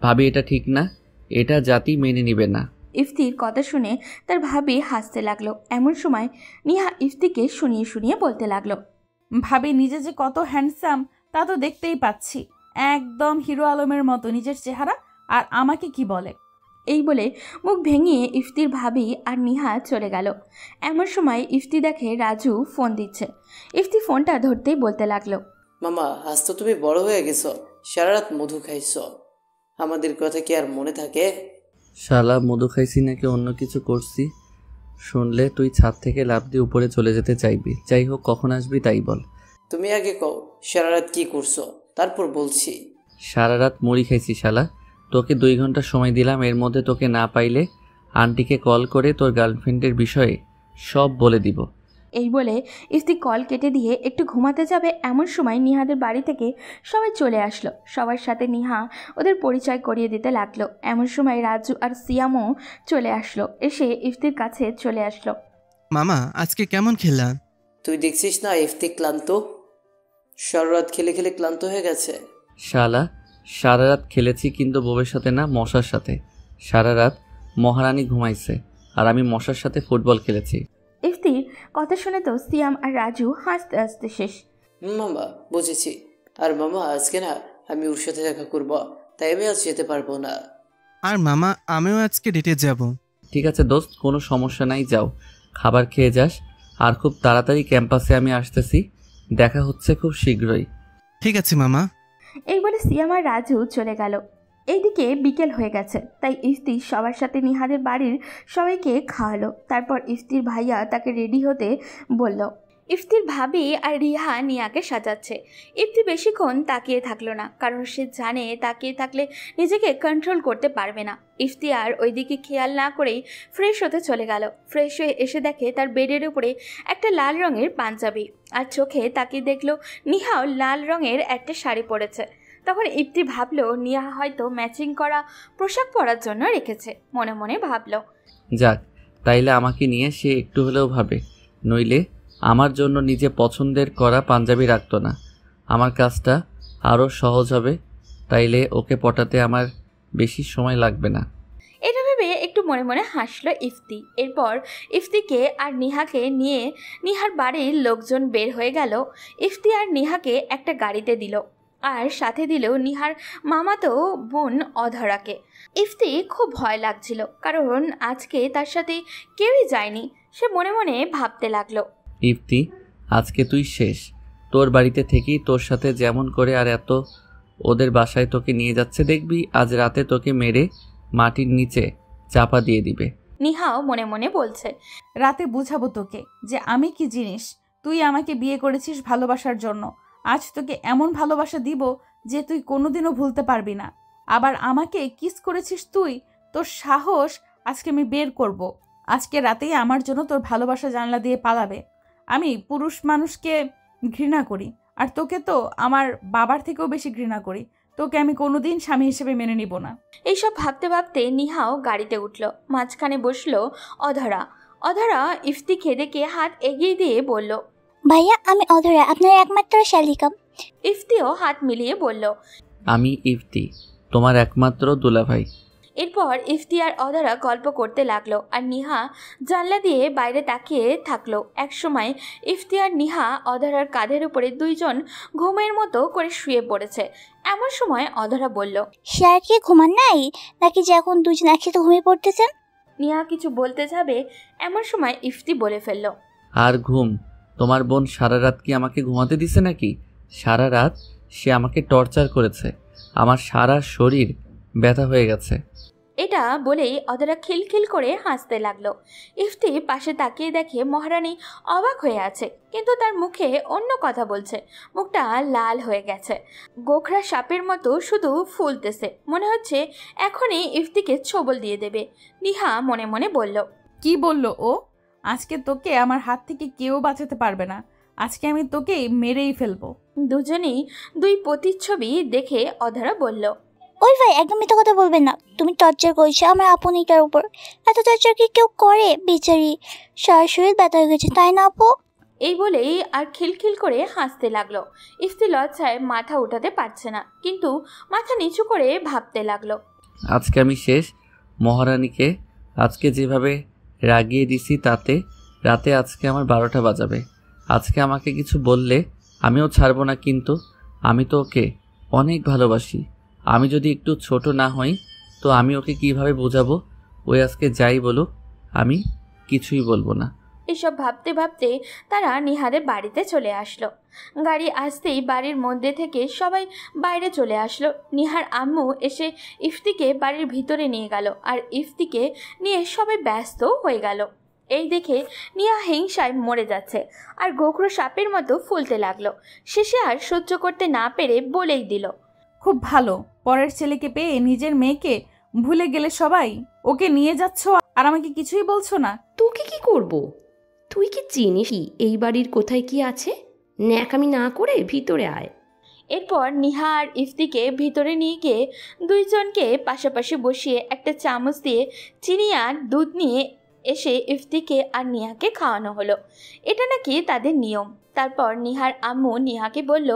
ভাবি, এটা ঠিক না। এটা জাতি মেনে নিবে না। ইফতির কথা শুনে তার ভাবি হাসতে লাগলো। এমন সময় নিহা ইফতিকে শুনিয়ে শুনিয়ে বলতে লাগলো, ভাবি নিজে যে কত হ্যান্ডসাম তা তো দেখতেই পাচ্ছি। একদম হিরো আলমের মতো নিজের চেহারা, আর আমাকে কি বলে। এই বলে মুখ ভেঙিয়ে ইফতির ভাবি আর নিহা চলে গেল। এমন সময় ইফতি দেখে রাজু ফোন দিচ্ছে। ইফতি ফোনটা ধরতেই বলতে লাগলো, মামা, আজ তো তুমি বড় হয়ে গেছো, সারা রাত মধু খাইছ, আমাদের কথা কি আর মনে থাকে? শালা, মধু খাইছি নাকি অন্য কিছু করছি শুনলে তুই ছাদ থেকে লাফ দিয়ে উপরে চলে যেতে চাইবি। যাই হোক, কখন আসবি তাই বল। তুমি আগে কও সারা রাত কি করছো, তারপর বলছি। সারা রাত মুড়ি খাইছি শালা। তোকে 2 ঘন্টা সময় দিলাম, এর মধ্যে তোকে না পাইলে আন্টিকে কল করে তোর গার্লফ্রেন্ডের বিষয়ে সব বলে দিব। এই বলে ইফতি কল কেটে দিয়ে একটু ঘুমাতে যাবে। এমন সময় নিহাদের বাড়ি থেকে সবাই চলে আসলো। সবার সাথে নিহা ওদের পরিচয় করিয়ে দিতে লাগলো। এমন সময় রাজু আর সিয়ামও চলে আসলো। এসে ইফতির কাছে চলে আসলো। মামা, আজকে কেমন খেলা? তুই দেখছিস না ইফতি ক্লান্ত, সারা রাত খেলে খেলে ক্লান্ত হয়ে গেছে। শালা, সারা রাত খেলেছি কিন্তু বউয়ের সাথে না, মশার সাথে। সারা রাত মহারানী ঘুমাইছে আর আমি মশার সাথে ফুটবল খেলেছি। ইফতির কথা শুনে তো সিয়াম আর রাজু হাসতে হাসতে শেষ। মামা, বুঝেছি। আর মামা, আজকে না আমি ওর সাথে দেখা করবো, তাই আমি আজ যেতে পারবো না। আর মামা, আমিও আজকে ডেটে যাব। ঠিক আছে দোস্ত, কোনো সমস্যা নাই, যাও খাবার খেয়ে যাস। আর খুব তাড়াতাড়ি ক্যাম্পাসে আমি আসতেছি, দেখা হচ্ছে খুব শীঘ্রই। ঠিক আছে মামা। এই বলে সিয়াম আর রাজু চলে গেল। এইদিকে বিকেল হয়ে গেছে, তাই ইফতি সবার সাথে নিহাদের বাড়ির সবাইকে খাওয়ালো। তারপর ইফতির ভাইয়া তাকে রেডি হতে বলল। ইফতির ভাবি আর রিহা নিয়াকে সাজাচ্ছে। ইফতি বেশিক্ষণ তাকিয়ে থাকলো না, কারণ সে জানে তাকিয়ে থাকলে নিজেকে কন্ট্রোল করতে পারবে না। ইফতি আর ওইদিকে খেয়াল না করেই ফ্রেশ হতে চলে গেল। ফ্রেশ হয়ে এসে দেখে তার বেডের উপরে একটা লাল রঙের পাঞ্জাবি, আর চোখে তাকিয়ে দেখলো নিহাও লাল রঙের একটা শাড়ি পরেছে। তখন ইফতি ভাবলো নিহা হয়তো ম্যাচিং করা পোশাক পরার জন্য রেখেছে। মনে মনে ভাবলো, যাক, তাইলে আমাকে নিয়ে সে একটু হলেও ভাবে, নইলে আমার জন্য নিজে পছন্দের করা পাঞ্জাবি রাখতো না। আমার কাজটা আরও সহজ হবে, তাইলে ওকে পটাতে আমার বেশি সময় লাগবে না। এটা ভেবে একটু মনে মনে হাসলো ইফতি। এরপর ইফতিকে আর নিহাকে নিয়ে নিহার বাড়ির লোকজন বের হয়ে গেল। ইফতি আর নিহাকে একটা গাড়িতে দিল, আর সাথে দিল নিহার মামাতো বোন অধরাকে। ইফতি খুব ভয় লাগছিল, কারণ আজকে তার সাথে কেউই যায়নি। সে মনে মনে ভাবতে লাগলো, ইফতি, আজকে তুই শেষ। তোর বাড়িতে থেকেই তোর সাথে যেমন করে আর এত ওদের বাসায় তোকে নিয়ে যাচ্ছে, দেখবি আজ রাতে তোকে মেরে মাটির নিচে চাপা দিয়ে দিবে। নিহাও মনে মনে বলছে, রাতে বুঝাবো তোকে যে আমি কি জিনিস। তুই আমাকে বিয়ে করেছিস ভালোবাসার জন্য। আজ তোকে এমন ভালোবাসা দিব যে তুই কোনোদিনও ভুলতে পারবি না। আবার আমাকে কিস করেছিস তুই, তোর সাহস আজকে আমি বের করব। আজকে রাতেই আমার জন্য তোর ভালোবাসা জানলা দিয়ে পালাবে। আমি পুরুষ মানুষকে ঘৃণা করি, আর তোকে তো আমার বাবার থেকেও বেশি ঘৃণা করি। তোকে আমি কোনোদিন স্বামী হিসেবে মেনে নিব না। এইসব ভাবতে ভাবতে নিহাও গাড়িতে উঠল। মাঝখানে বসলো অধরা। অধরা ইফতিকে দেখে হাত এগিয়ে দিয়ে বলল, ভাইয়া আমি অধরা, আপনার একমাত্র শালিকা। ইফতিও হাত মিলিয়ে বলল, আমি ইফতি, তোমার একমাত্র দুলাভাই। এরপর ইফতি আর অধরা গল্প করতে লাগলো আর নিহা জানলা দিয়ে বাইরে তাকিয়ে থাকলো। একসময় ইফতি আর নিহা অধরার কাঁধের উপরে দুইজন ঘুমের মতো করে শুয়ে পড়েছে। এমন সময় অধরা বলল, সে আর কি ঘুমান নাই নাকি যে এখন দুজন একসাথে ঘুমিয়ে পড়তেছেন? নিহা কিছু বলতে যাবে এমন সময় ইফতি বলে ফেলল, আর ঘুম? তোমার বোন সারা রাত কি আমাকে ঘুমাতে দিছে নাকি? সারা রাত সে আমাকে টর্চার করেছে, আমার সারা শরীর ব্যথা হয়ে গেছে। এটা বলেই অধরা খিলখিল করে হাসতে লাগলো। ইফতি পাশে তাকিয়ে দেখে মহারানী অবাক হয়ে আছে, কিন্তু তার মুখে অন্য কথা বলছে। মুখটা লাল হয়ে গেছে, গোখরা সাপের মতো শুধু ফুলতেছে, মনে হচ্ছে এখনই ইফতিকে ছোবল দিয়ে দেবে। নিহা মনে মনে বলল, কি বলল ও? আজকে তোকে আমার হাত থেকে কেউ বাঁচাতে পারবে না, আজকে আমি তোকে মেরেই ফেলবো। দুজনেই দুই প্রতিচ্ছবি দেখে অধরা বলল, ওই ভাই একদম মিথ্যা কথা বলবেন না, তুমি টর্চার করছো আমার আপনিটার উপর। এত টর্চার কি কেউ করে? বেচারি সারা শরীর ব্যথা হয়ে গেছে, তাই না আপু? এই বলেই আর খিলখিল করে হাসতে লাগলো। ইফতি লজ্জায় মাথা উঠাতে পারছে না, কিন্তু মাথা নিচু করে ভাবতে লাগলো, আজকে আমি শেষ। মহারানীকে আজকে যেভাবে রাগিয়ে দিছি তাতে রাতে আজকে আমার 12টা বাজাবে। আজকে আমাকে কিছু বললে আমিও ছাড়বো না, কিন্তু আমি তো ওকে অনেক ভালোবাসি। আমি যদি একটু ছোট না হই তো আমি ওকে কিভাবে বোঝাবো? ওই আজকে যাই বলুক আমি কিছুই বলবো না। এসব ভাবতে ভাবতে তারা নিহারের বাড়িতে চলে আসলো। গাড়ি আসতেই বাড়ির মধ্যে থেকে সবাই বাইরে চলে আসলো। নিহার আম্মু এসে ইফতিকে বাড়ির ভিতরে নিয়ে গেল, আর ইফতিকে নিয়ে সবাই ব্যস্ত হয়ে গেল। এই দেখে নিহা হিংসায় মরে যাচ্ছে আর গোখরো সাপের মতো ফুলতে লাগলো। শেষে আর সহ্য করতে না পেরে বলেই দিল, খুব ভালো, পরের ছেলেকে পেয়ে নিজের মেয়েকে ভুলে গেলে সবাই। ওকে নিয়ে যাচ্ছ আর আমাকে কিছুই বলছো না। তোকে কি করব? তুই কি চিনিস এই বাড়ির কোথায় কি আছে? ন্যাকামি না করে ভিতরে আয়। এরপর নিহা আর ইফতিকে ভিতরে নিয়ে গিয়ে দুইজনকে পাশাপাশি বসিয়ে একটা চামচ দিয়ে চিনি আর দুধ নিয়ে এসে ইফতিকে আর নিহাকে খাওয়ানো হলো। এটা নাকি তাদের নিয়ম। তারপর নিহার আম্মু নিহাকে বলল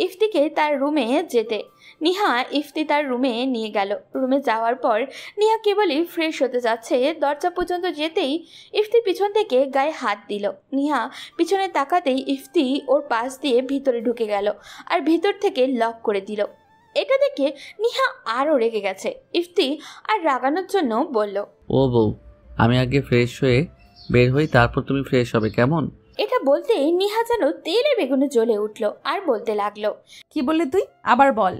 ইফতিকে তার রুমে যেতে। নিহা ইফতি তার রুমে নিয়ে গেল। রুমে যাওয়ার পর নিহা কেবলই ফ্রেশ হতে যাচ্ছে, দরজা পর্যন্ত যেতেই ইফতি পিছন থেকে গায়ে হাত দিল। নিহা পিছনে তাকাতেই ইফতি ওর পাশ দিয়ে ভিতরে ঢুকে গেল আর ভিতর থেকে লক করে দিল। এটা দেখে নিহা আরও রেগে গেছে। ইফতি আর রাগানোর জন্য বলল, ও বউ, আমি আগে ফ্রেশ হয়ে বের হই, তারপর তুমি ফ্রেশ হবে, কেমন? এটা বলতেই নিহা যেন তেলে বেগুনে জ্বলে উঠল আর বলতে লাগলো, কি বললি তুই? আবার বল।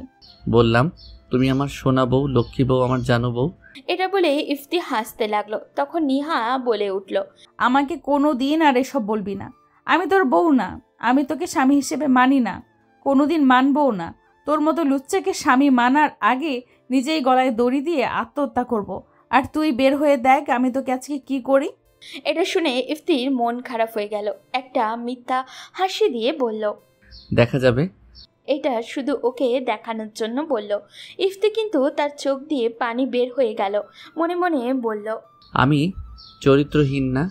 বললাম তুমি আমার সোনা বউ, লক্ষ্মী বউ, আমার জানো বউ। এটা বলে ইফতি হাসতে লাগলো। তখন নিহা বলে উঠল, আমাকে কোনো দিন আর এসব বলবি না। আমি তোর বউ না, আমি তোকে স্বামী হিসেবে মানি না, কোনোদিন মানবও না। তোর মতো লুচ্চাকে স্বামী মানার আগে নিজেই গলায় দড়ি দিয়ে আত্মহত্যা করব। আর তুই বের হয়ে দেখ আমি তোকে আজকে কি করি। এটা শুনে ইফতির মন খারাপ হয়ে গেল। একটা মিথ্যা হাসি দিয়ে বলল, দেখা যাবে। এটা শুধু ওকে দেখানোর জন্য বলল। ইফতি কিন্তু তার চোখ দিয়ে পানি বের হয়ে গেল। মনে মনে বলল, আমি চরিত্রহীন না,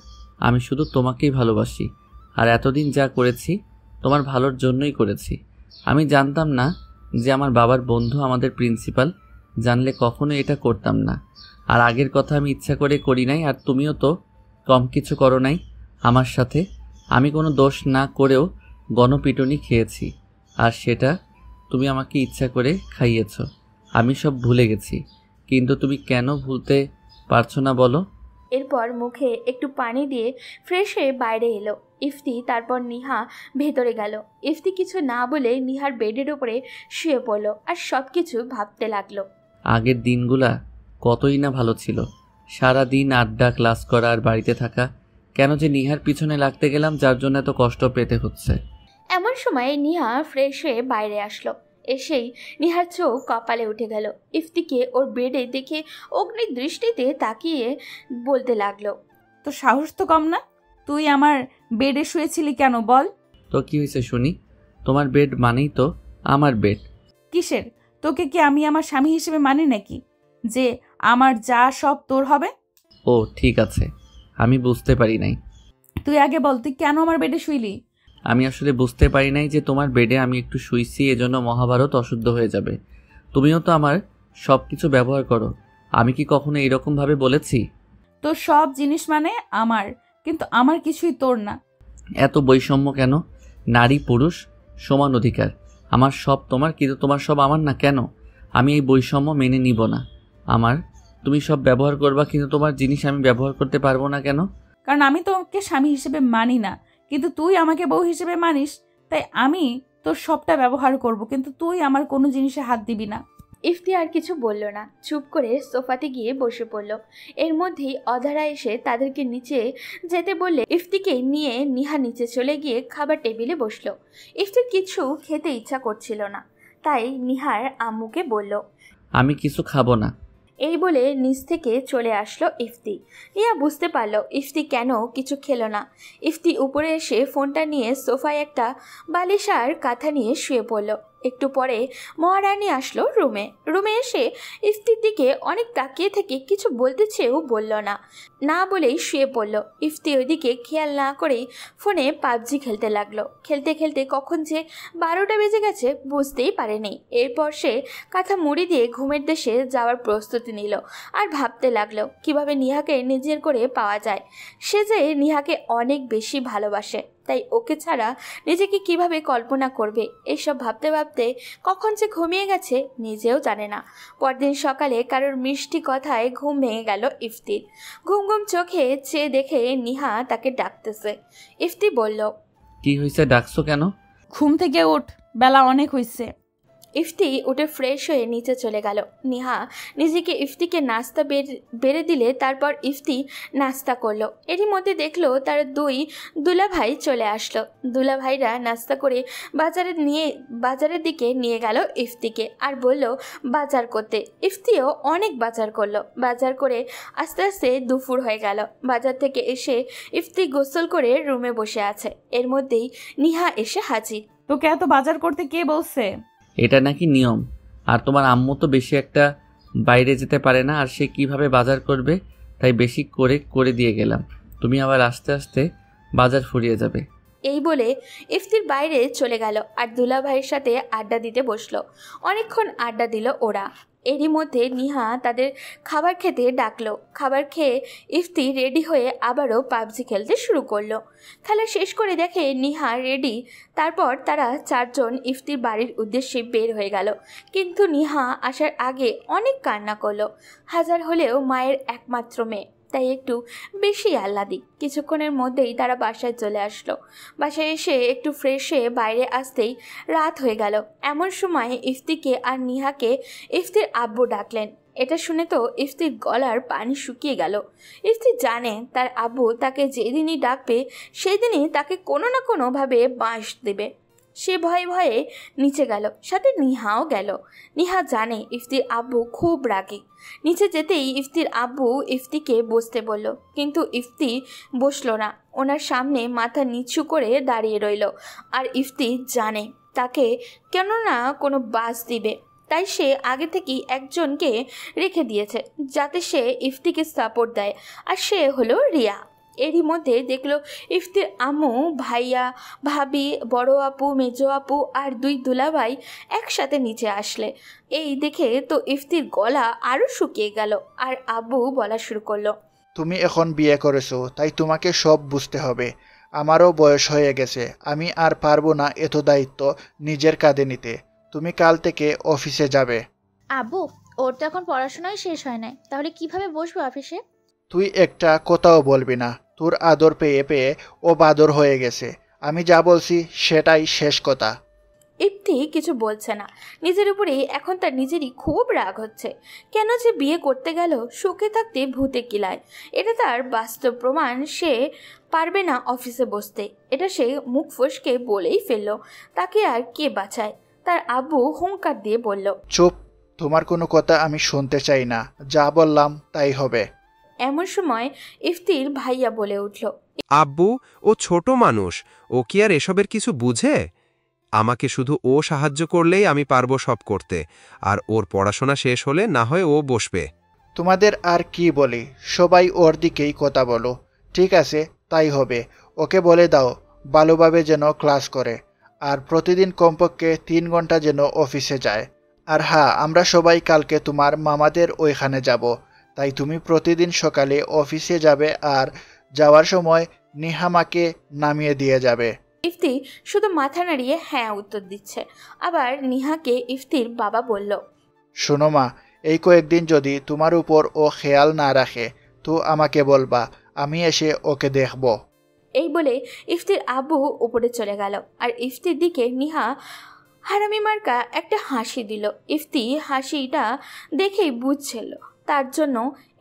আমি শুধু তোমাকেই ভালোবাসি। আর এতদিন যা করেছি তোমার ভালোর জন্যই করেছি। আমি জানতাম না যে আমার বাবার বন্ধু আমাদের প্রিন্সিপাল, জানলে কখনো এটা করতাম না। আর আগের কথা আমি ইচ্ছা করে করি নাই, আর তুমিও তো কম কিছু করো নাই আমার সাথে। আমি কোনো দোষ না করেও গণপিটুনি খেয়েছি, আর সেটা তুমি আমাকে ইচ্ছা করে খাইয়েছ। আমি সব ভুলে গেছি, কিন্তু তুমি কেন ভুলতে পারছো না বলো? এরপর মুখে একটু পানি দিয়ে ফ্রেশ হয়ে বাইরে এলো ইফতি। তারপর নিহা ভেতরে গেল। ইফতি কিছু না বলে নিহার বেডের উপরে শুয়ে পড়ল আর সব কিছু ভাবতে লাগলো। আগের দিনগুলা কতই না ভালো ছিল, সারা দিন আড্ডা, ক্লাস করা আর বাড়িতে থাকা। কেন যে নিহার পিছনে লাগতে গেলাম, যার জন্য এত কষ্ট পেতে হচ্ছে। এমন সময় নিহা ফ্রেশ হয়ে বাইরে আসলো। এসেই নিহার চোখ কপালে উঠে গেল। ইফতিকে ওর বেডে দেখে অগ্নি দৃষ্টিতে তাকিয়ে বলতে লাগলো, তো সাহস তো কম না, তুই আমার বেডে শুয়েছিলি কেন বল? তো কি হয়েছে শুনি? তোমার বেড মানেই তো আমার বেড। কিসের? তোকে কি আমি আমার স্বামী হিসেবে মানি নাকি, যে আমার যা সব তোর হবে? ও ঠিক আছে, আমি বুঝতে পারি নাই। তুই আগে বল, তুই কেন আমার বেডে শুইলি? আমি আসলে বুঝতে পারি নাই যে তোমার বেডে আমি একটু শুইছি, এজন্য মহাভারত অশুদ্ধ হয়ে যাবে। তুমিও তো আমার সব কিছু ব্যবহার করো। আমি কি কখনো এরকমভাবে বলেছি? তোর সব জিনিস মানে আমার, কিন্তু আমার কিছুই তোর না। এত বৈষম্য কেন? নারী পুরুষ সমান অধিকার। আমার সব তোমার, কিন্তু তোমার সব আমার না কেন? আমি এই বৈষম্য মেনে নিব না। তুমি সব ব্যবহার করবা, কিন্তু তোমার জিনিস আমি ব্যবহার করতে পারবো না কেন? কারণ আমি তোকে স্বামী হিসেবে মানি না, কিন্তু তুই আমাকে বউ হিসেবে মানিস, তাই আমি তোর সবটা ব্যবহার করব, কিন্তু তুই আমার কোনো জিনিসে হাত দিবি না। ইফতি আর কিছু বলল না, চুপ করে সোফাতে গিয়ে বসে পড়ল। এর মধ্যেই অধারা এসে তাদেরকে নিচে যেতে বললে ইফতিকে নিয়ে নিহা নিচে চলে গিয়ে খাবার টেবিলে বসলো। ইফতির কিছু খেতে ইচ্ছা করছিল না, তাই নিহার আম্মুকে বলল, আমি কিছু খাবো না। এই বলে নিচ থেকে চলে আসলো ইফতি। নিহা বুঝতে পারলো ইফতি কেন কিছু খেলো না। ইফতি উপরে এসে ফোনটা নিয়ে সোফায় একটা বালিশ আর কাঁথা নিয়ে শুয়ে পড়লো। একটু পরে মহারানী আসলো রুমে এসে ইফতির দিকে অনেক তাকিয়ে থেকে কিছু বলতে চেয়েও বলল না বলেই শুয়ে পড়ল। ইফতি ওইদিকে খেয়াল না করেই ফোনে পাবজি খেলতে লাগলো। খেলতে খেলতে কখন যে 12টা বেজে গেছে বুঝতেই পারেনি। এরপর সে কাঁথা মুড়ি দিয়ে ঘুমের দেশে যাওয়ার প্রস্তুতি নিল আর ভাবতে লাগলো কিভাবে নিহাকে নিজের করে পাওয়া যায়। সে যে নিহাকে অনেক বেশি ভালোবাসে, তাই ওকে ছাড়া নিজেকে কিভাবে কল্পনা করবে। এইসব ভাবতে ভাবতে কখন যে ঘুমিয়ে গেছে নিজেও জানে না। পরদিন সকালে কারোর মিষ্টি কথায় ঘুম ভেঙে গেল ইফতির। ঘুম ঘুম চোখে চেয়ে দেখে নিহা তাকে ডাকতেছে। ইফতি বলল, কি হয়েছে, ডাকছো কেন? ঘুম থেকে উঠ, বেলা অনেক হয়েছে। ইফতি উঠে ফ্রেশ হয়ে নিচে চলে গেল। নিহা নিজেকে ইফতিকে নাস্তা বেড়ে দিলে তারপর ইফতি নাস্তা করলো। এরই মধ্যে দেখলো তার দুই দুলাভাই চলে আসলো। দুলাভাইরা নাস্তা করে বাজারের দিকে নিয়ে গেল ইফতিকে আর বলল বাজার করতে। ইফতিও অনেক বাজার করলো। বাজার করে আস্তে আস্তে দুপুর হয়ে গেল। বাজার থেকে এসে ইফতি গোসল করে রুমে বসে আছে। এর মধ্যেই নিহা এসে হাজির। তোকে এত বাজার করতে কে বলছে? এটা নাকি নিয়ম। আর তোমার আম্মু তো বেশি একটা বাইরে যেতে পারে না, আর সে কিভাবে বাজার করবে, তাই বেশি করে দিয়ে গেলাম। তুমি আবার আস্তে আস্তে বাজার ফুরিয়ে যাবে। এই বলে ইফতির বাইরে চলে গেল আর দুলাভাইয়ের সাথে আড্ডা দিতে বসলো। অনেকক্ষণ আড্ডা দিল ওরা। এরই মধ্যে নিহা তাদের খাবার খেতে ডাকলো। খাবার খেয়ে ইফতি রেডি হয়ে আবারও পাবজি খেলতে শুরু করলো। খেলা শেষ করে দেখে নিহা রেডি। তারপর তারা চারজন ইফতির বাড়ির উদ্দেশ্যে বের হয়ে গেল। কিন্তু নিহা আসার আগে অনেক কান্না করলো। হাজার হলেও মায়ের একমাত্র মেয়ে, তাই একটু বেশি আহ্লাদি। কিছুক্ষণের মধ্যেই তারা বাসায় চলে আসলো। বাসায় এসে একটু ফ্রেশ হয়ে বাইরে আসতেই রাত হয়ে গেল। এমন সময় ইফতিকে আর নিহাকে ইফতির আব্বু ডাকলেন। এটা শুনে তো ইফতির গলার পানি শুকিয়ে গেল। ইফতি জানে তার আব্বু তাকে যেদিনই ডাকবে সেদিনই তাকে কোনো না কোনোভাবে বাঁশ দেবে। সে ভয়ে ভয়ে নিচে গেল, সাথে নিহাও গেল। নিহা জানে ইফতির আব্বু খুব রাগী। নিচে যেতেই ইফতির আব্বু ইফতিকে বসতে বলল, কিন্তু ইফতি বসলো না। ওনার সামনে মাথা নিচু করে দাঁড়িয়ে রইল। আর ইফতি জানে তাকে কেন না কোনো বাস দিবে, তাই সে আগে থেকেই একজনকে রেখে দিয়েছে যাতে সে ইফতিকে সাপোর্ট দেয়, আর সে হলো রিয়া। এরই মধ্যে দেখলো ইফতির আম্মু, ভাইয়া, ভাবি, বড় আপু, মেজো আপু আর দুই দুলাভাই একসাথে নিচে আসলে। এই দেখে তো ইফতির গলা আরও শুকিয়ে গেল। আর আব্বু বলা শুরু করলো, তুমি এখন বিয়ে করেছো, তাই তোমাকে সব বুঝতে হবে। আমারও বয়স হয়ে গেছে, আমি আর পারবো না এত দায়িত্ব নিজের কাঁধে নিতে। তুমি কাল থেকে অফিসে যাবে। আব্বু, ওর তো এখন পড়াশোনাই শেষ হয় নাই, তাহলে কিভাবে বসবো অফিসে? তুই একটা কথাও বলবি না। তোর আদর পেয়ে পেয়ে ও বাদর হয়ে গেছে। আমি যা বলছি সেটাই শেষ কথা। ইফতি কিছু বলছে না। নিজের উপরেই এখন তার নিজেরই খুব রাগ হচ্ছে। কেন যে বিয়ে করতে গেল? সুখে থাকতে ভূতে কিলায়। এটা তার বাস্তব প্রমাণ। সে পারবে না অফিসে বসতে, এটা সে মুখ ফসকে বলেই ফেলল। তাকে আর কে বাঁচায়? তার আব্বু হুঙ্কার দিয়ে বলল, চুপ, তোমার কোনো কথা আমি শুনতে চাই না। যা বললাম তাই হবে। এমন সময় ইফতির ভাইয়া বলে উঠল, আব্বু, ও ছোট মানুষ, ও কি আর এসবের কিছু বুঝে? আমাকে শুধু ও সাহায্য করলেই আমি পারবো সব করতে, আর ওর পড়াশোনা শেষ হলে না হয় ও বসবে। তোমাদের আর কি বলি, সবাই ওর দিকেই কথা বলো। ঠিক আছে, তাই হবে। ওকে বলে দাও ভালোভাবে যেন ক্লাস করে, আর প্রতিদিন কমপক্ষে 3 ঘন্টা যেন অফিসে যায়। আর হ্যাঁ, আমরা সবাই কালকে তোমার মামাদের ওইখানে যাব, তাই তুমি প্রতিদিন সকালে অফিসে যাবে আর যাওয়ার সময় নিহামাকে নামিয়ে দিয়ে যাবে। ইফতি শুধু মাথা নাড়িয়ে হ্যাঁ উত্তর দিচ্ছে। আবার নিহাকে ইফতির বাবা বলল, শোনো মা, এই কয়েকদিন যদি তোমার উপর ও খেয়াল না রাখে তো আমাকে বলবা, আমি এসে ওকে দেখব। এই বলে ইফতির আব্বু উপরে চলে গেল। আর ইফতির দিকে নিহা হারামি মার্কা একটা হাসি দিল। ইফতি হাসিটা দেখেই বুঝছিল তার জন্য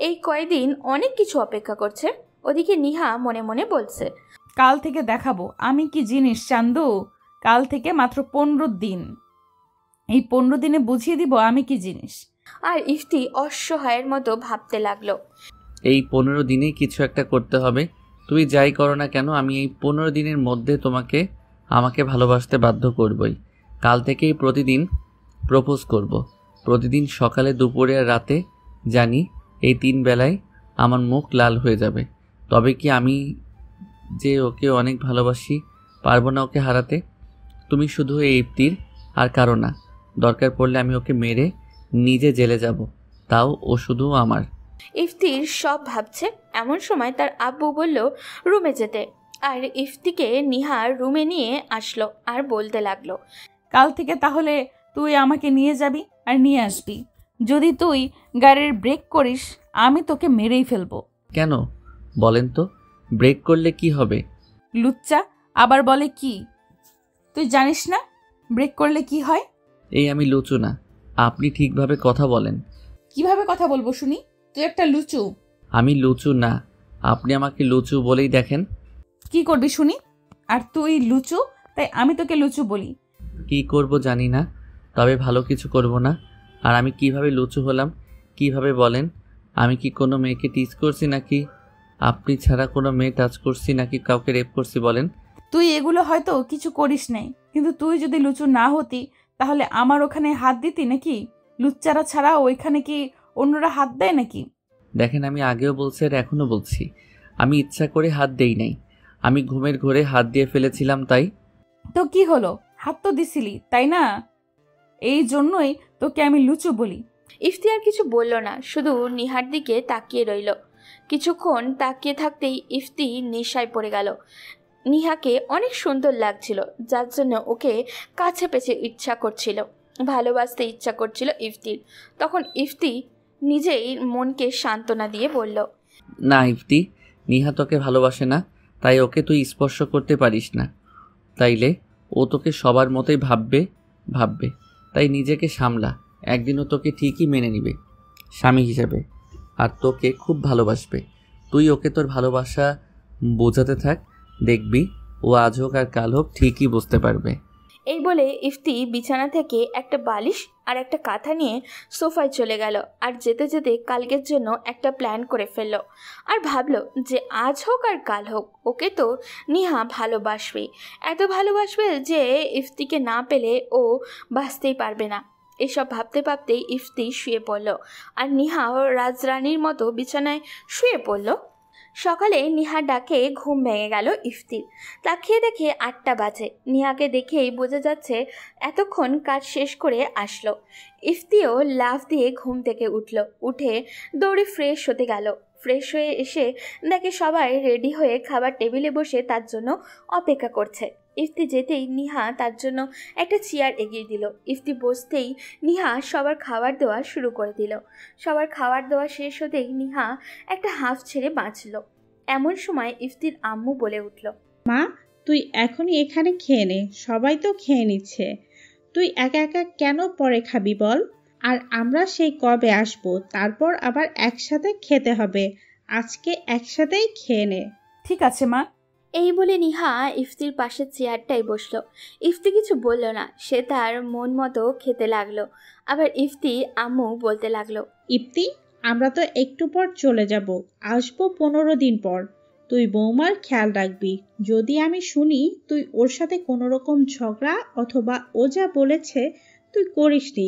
এই কয়দিন অনেক কিছু অপেক্ষা করছে। ওদিকে নিহা মনে মনে বলছে, কাল থেকে দেখাবো আমি কি জিনিস চান্দু। কাল থেকে মাত্র 15 দিন, এই 15 দিনে বুঝিয়ে দিব আমি কি জিনিস। আর ইফতি অসহায়ের মতো ভাবতে লাগলো, এই 15 দিনে কিছু একটা করতে হবে। তুমি যাই করো না কেন, আমি এই 15 দিনের মধ্যে আমাকে ভালোবাসতে বাধ্য করবই। কাল থেকেই প্রতিদিন প্রপোজ করব, প্রতিদিন সকালে, দুপুরে আর রাতে। জানি এই 3 বেলায় আমার মুখ লাল হয়ে যাবে। তবে কি আমি যে ওকে অনেক ভালোবাসি, পারবো না ওকে হারাতে। তুমি শুধু এই ইফতির আর কারো না, দরকার পড়লে আমি ওকে মেরে নিজে জেলে যাব, তাও ও শুধু আমার। ইফতির সব ভাবছে। এমন সময় তার আব্বু বলল রুমে যেতে। আর ইফতিকে নিহার রুমে নিয়ে আসলো আর বলতে লাগলো, কাল থেকে তাহলে তুই আমাকে নিয়ে যাবি আর নিয়ে আসবি। যদি তুই গাড়ির ব্রেক করিস আমি তোকে মেরেই ফেলবো। কেন বলেন তো, ব্রেক করলে কি হবে? লুচ্চা আবার বলে কি, তুই জানিস না ব্রেক করলে কি হয়? এই আমি লুচু না, আপনি ঠিকভাবে কথা বলেন। কিভাবে কথা বলবো শুনি? তুই একটা লুচু। আমি লুচু না, আপনি আমাকে লুচু বলেই দেখেন। কি করবি শুনি? আর তুই লুচু, তাই আমি তোকে লুচু বলি। কি করব জানি না, তবে ভালো কিছু করব না। আর আমি কিভাবে লুচু হলাম কিভাবে বলেন? আমি কি কোনো মেয়েকে টিজ করছি, নাকি আপনি ছাড়া কোনো মেয়ে টাচ করছি, নাকি কাউকে রেপ করছি বলেন? তুই এগুলো হয়তো কিছু করিস নাই, কিন্তু তুই যদি লুচু না হতি তাহলে আমার ওখানে হাত দিতি নাকি? লুচ্চারা ছাড়া ওইখানে কি অন্যরা হাত দেয় নাকি? দেখেন, আমি আগেও বলছি আর এখনও বলছি, আমি ইচ্ছা করে হাত দেই নাই। আমি ঘুমের ঘোরে হাত দিয়ে ফেলেছিলাম। তাই তো কি হলো? হাত তো দিছিলি, তাই না? এই জন্যই তোকে আমি লুচু বলি। ইফতি আর কিছু বলল না, শুধু নিহার দিকে তাকিয়ে রইল। কিছুক্ষণ তাকিয়ে থাকতেই ইফতি নেশায় পড়ে গেল। নিহাকে অনেক সুন্দর লাগছিল, যার জন্য ওকে কাছে পেছে ইচ্ছা করছিল, ভালোবাসতে ইচ্ছা করছিল ইফতির। তখন ইফতি নিজেই মনকে সান্ত্বনা দিয়ে বলল, না ইফতি, নিহা তোকে ভালোবাসে না, তাই ওকে তুই স্পর্শ করতে পারিস না। তাইলে ও তোকে সবার মতোই ভাববে। তাই নিজেকে সামলা, একদিন ও তোকে ঠিকই মেনে নিবে স্বামী হিসেবে, আর তোকে খুব ভালোবাসবে। তুই ওকে তোর ভালোবাসা বোঝাতে থাক, দেখবি ও আজ হোক আর কাল হোক ঠিকই বুঝতে পারবে। এই বলে ইফতি বিছানা থেকে একটা বালিশ আর একটা কাঁথা নিয়ে সোফায় চলে গেল। আর যেতে যেতে কালকের জন্য একটা প্ল্যান করে ফেলল। আর ভাবলো যে আজ হোক আর কাল হোক ওকে তো নিহা ভালোবাসবেই, এত ভালোবাসবে যে ইফতিকে না পেলে ও বাঁচতেই পারবে না। এসব ভাবতে ভাবতেই ইফতি শুয়ে পড়ল। আর নিহা রাজরানীর মতো বিছানায় শুয়ে পড়ল। সকালে নিহার ডাকে ঘুম ভেঙে গেল ইফতির। তাকিয়ে দেখে 8টা বাজে। নিহাকে দেখেই বোঝা যাচ্ছে এতক্ষণ কাজ শেষ করে আসলো। ইফতিও লাফ দিয়ে ঘুম থেকে উঠে দৌড়ে ফ্রেশ হতে গেল। ফ্রেশ হয়ে এসে দেখে সবাই রেডি হয়ে খাবার টেবিলে বসে তার জন্য অপেক্ষা করছে। ইফতি যেতেই নিহা তার জন্য একটা চেয়ার এগিয়ে দিল। ইফতি বসতেই নিহা সবার খাবার দেওয়া শুরু করে দিল। সবার খাবার দেওয়া শেষ হতেই নিহা একটা হাফ ছেড়ে বাঁচল। এমন সময় ইফতির আম্মু বলে উঠল, মা তুই এখনই এখানে খেয়ে নে, সবাই তো খেয়ে নিচ্ছে, তুই একা একা কেন পরে খাবি বল? আর আমরা সেই কবে আসবো, তারপর আবার একসাথে খেতে হবে, আজকে একসাথেই খেয়ে নে। ঠিক আছে মা। এই বলে নিহা ইফতির পাশে চেয়ারটাই বসলো। ইফতি কিছু বলল না, সে তার মন মতো খেতে লাগলো। আবার ইফতি আম্মু বলতে লাগলো, ইফতি আমরা তো একটু পর চলে যাব, আসবো 15 দিন পর। তুই বৌমার খেয়াল রাখবি। যদি আমি শুনি তুই ওর সাথে কোনো রকম ঝগড়া অথবা ও যা বলেছে তুই করিসনি,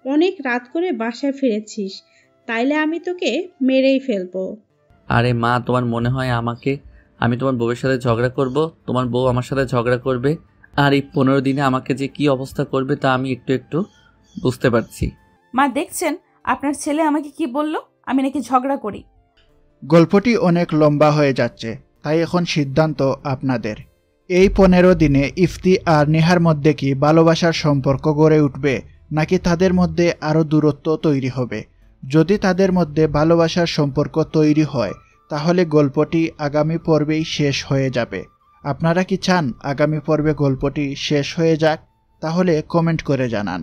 অনেক রাত করে বাসায় ফিরেছিস, তাইলে আমি তোকে মেরেই ফেলবো। আরে মা, তোমার মনে হয় আমি তোমার বউয়ের সাথে ঝগড়া করব, তোমার বউ আমার সাথে ঝগড়া করবে, আর এই 15 দিনে আমাকে যে কি অবস্থা করবে তা আমি একটু একটু বুঝতে পারছি। মা দেখছেন আপনার ছেলে আমাকে কি বলল, আমি নাকি ঝগড়া করি। গল্পটি অনেক লম্বা হয়ে যাচ্ছে, তাই এখন সিদ্ধান্ত আপনাদের। এই 15 দিনে ইফতি আর নেহার মধ্যে কি ভালোবাসার সম্পর্ক গড়ে উঠবে, নাকি তাদের মধ্যে আরও দূরত্ব তৈরি হবে? যদি তাদের মধ্যে ভালোবাসার সম্পর্ক তৈরি হয় তাহলে গল্পটি আগামী পর্বেই শেষ হয়ে যাবে। আপনারা কি চান আগামী পর্বে গল্পটি শেষ হয়ে যাক? তাহলে কমেন্ট করে জানান।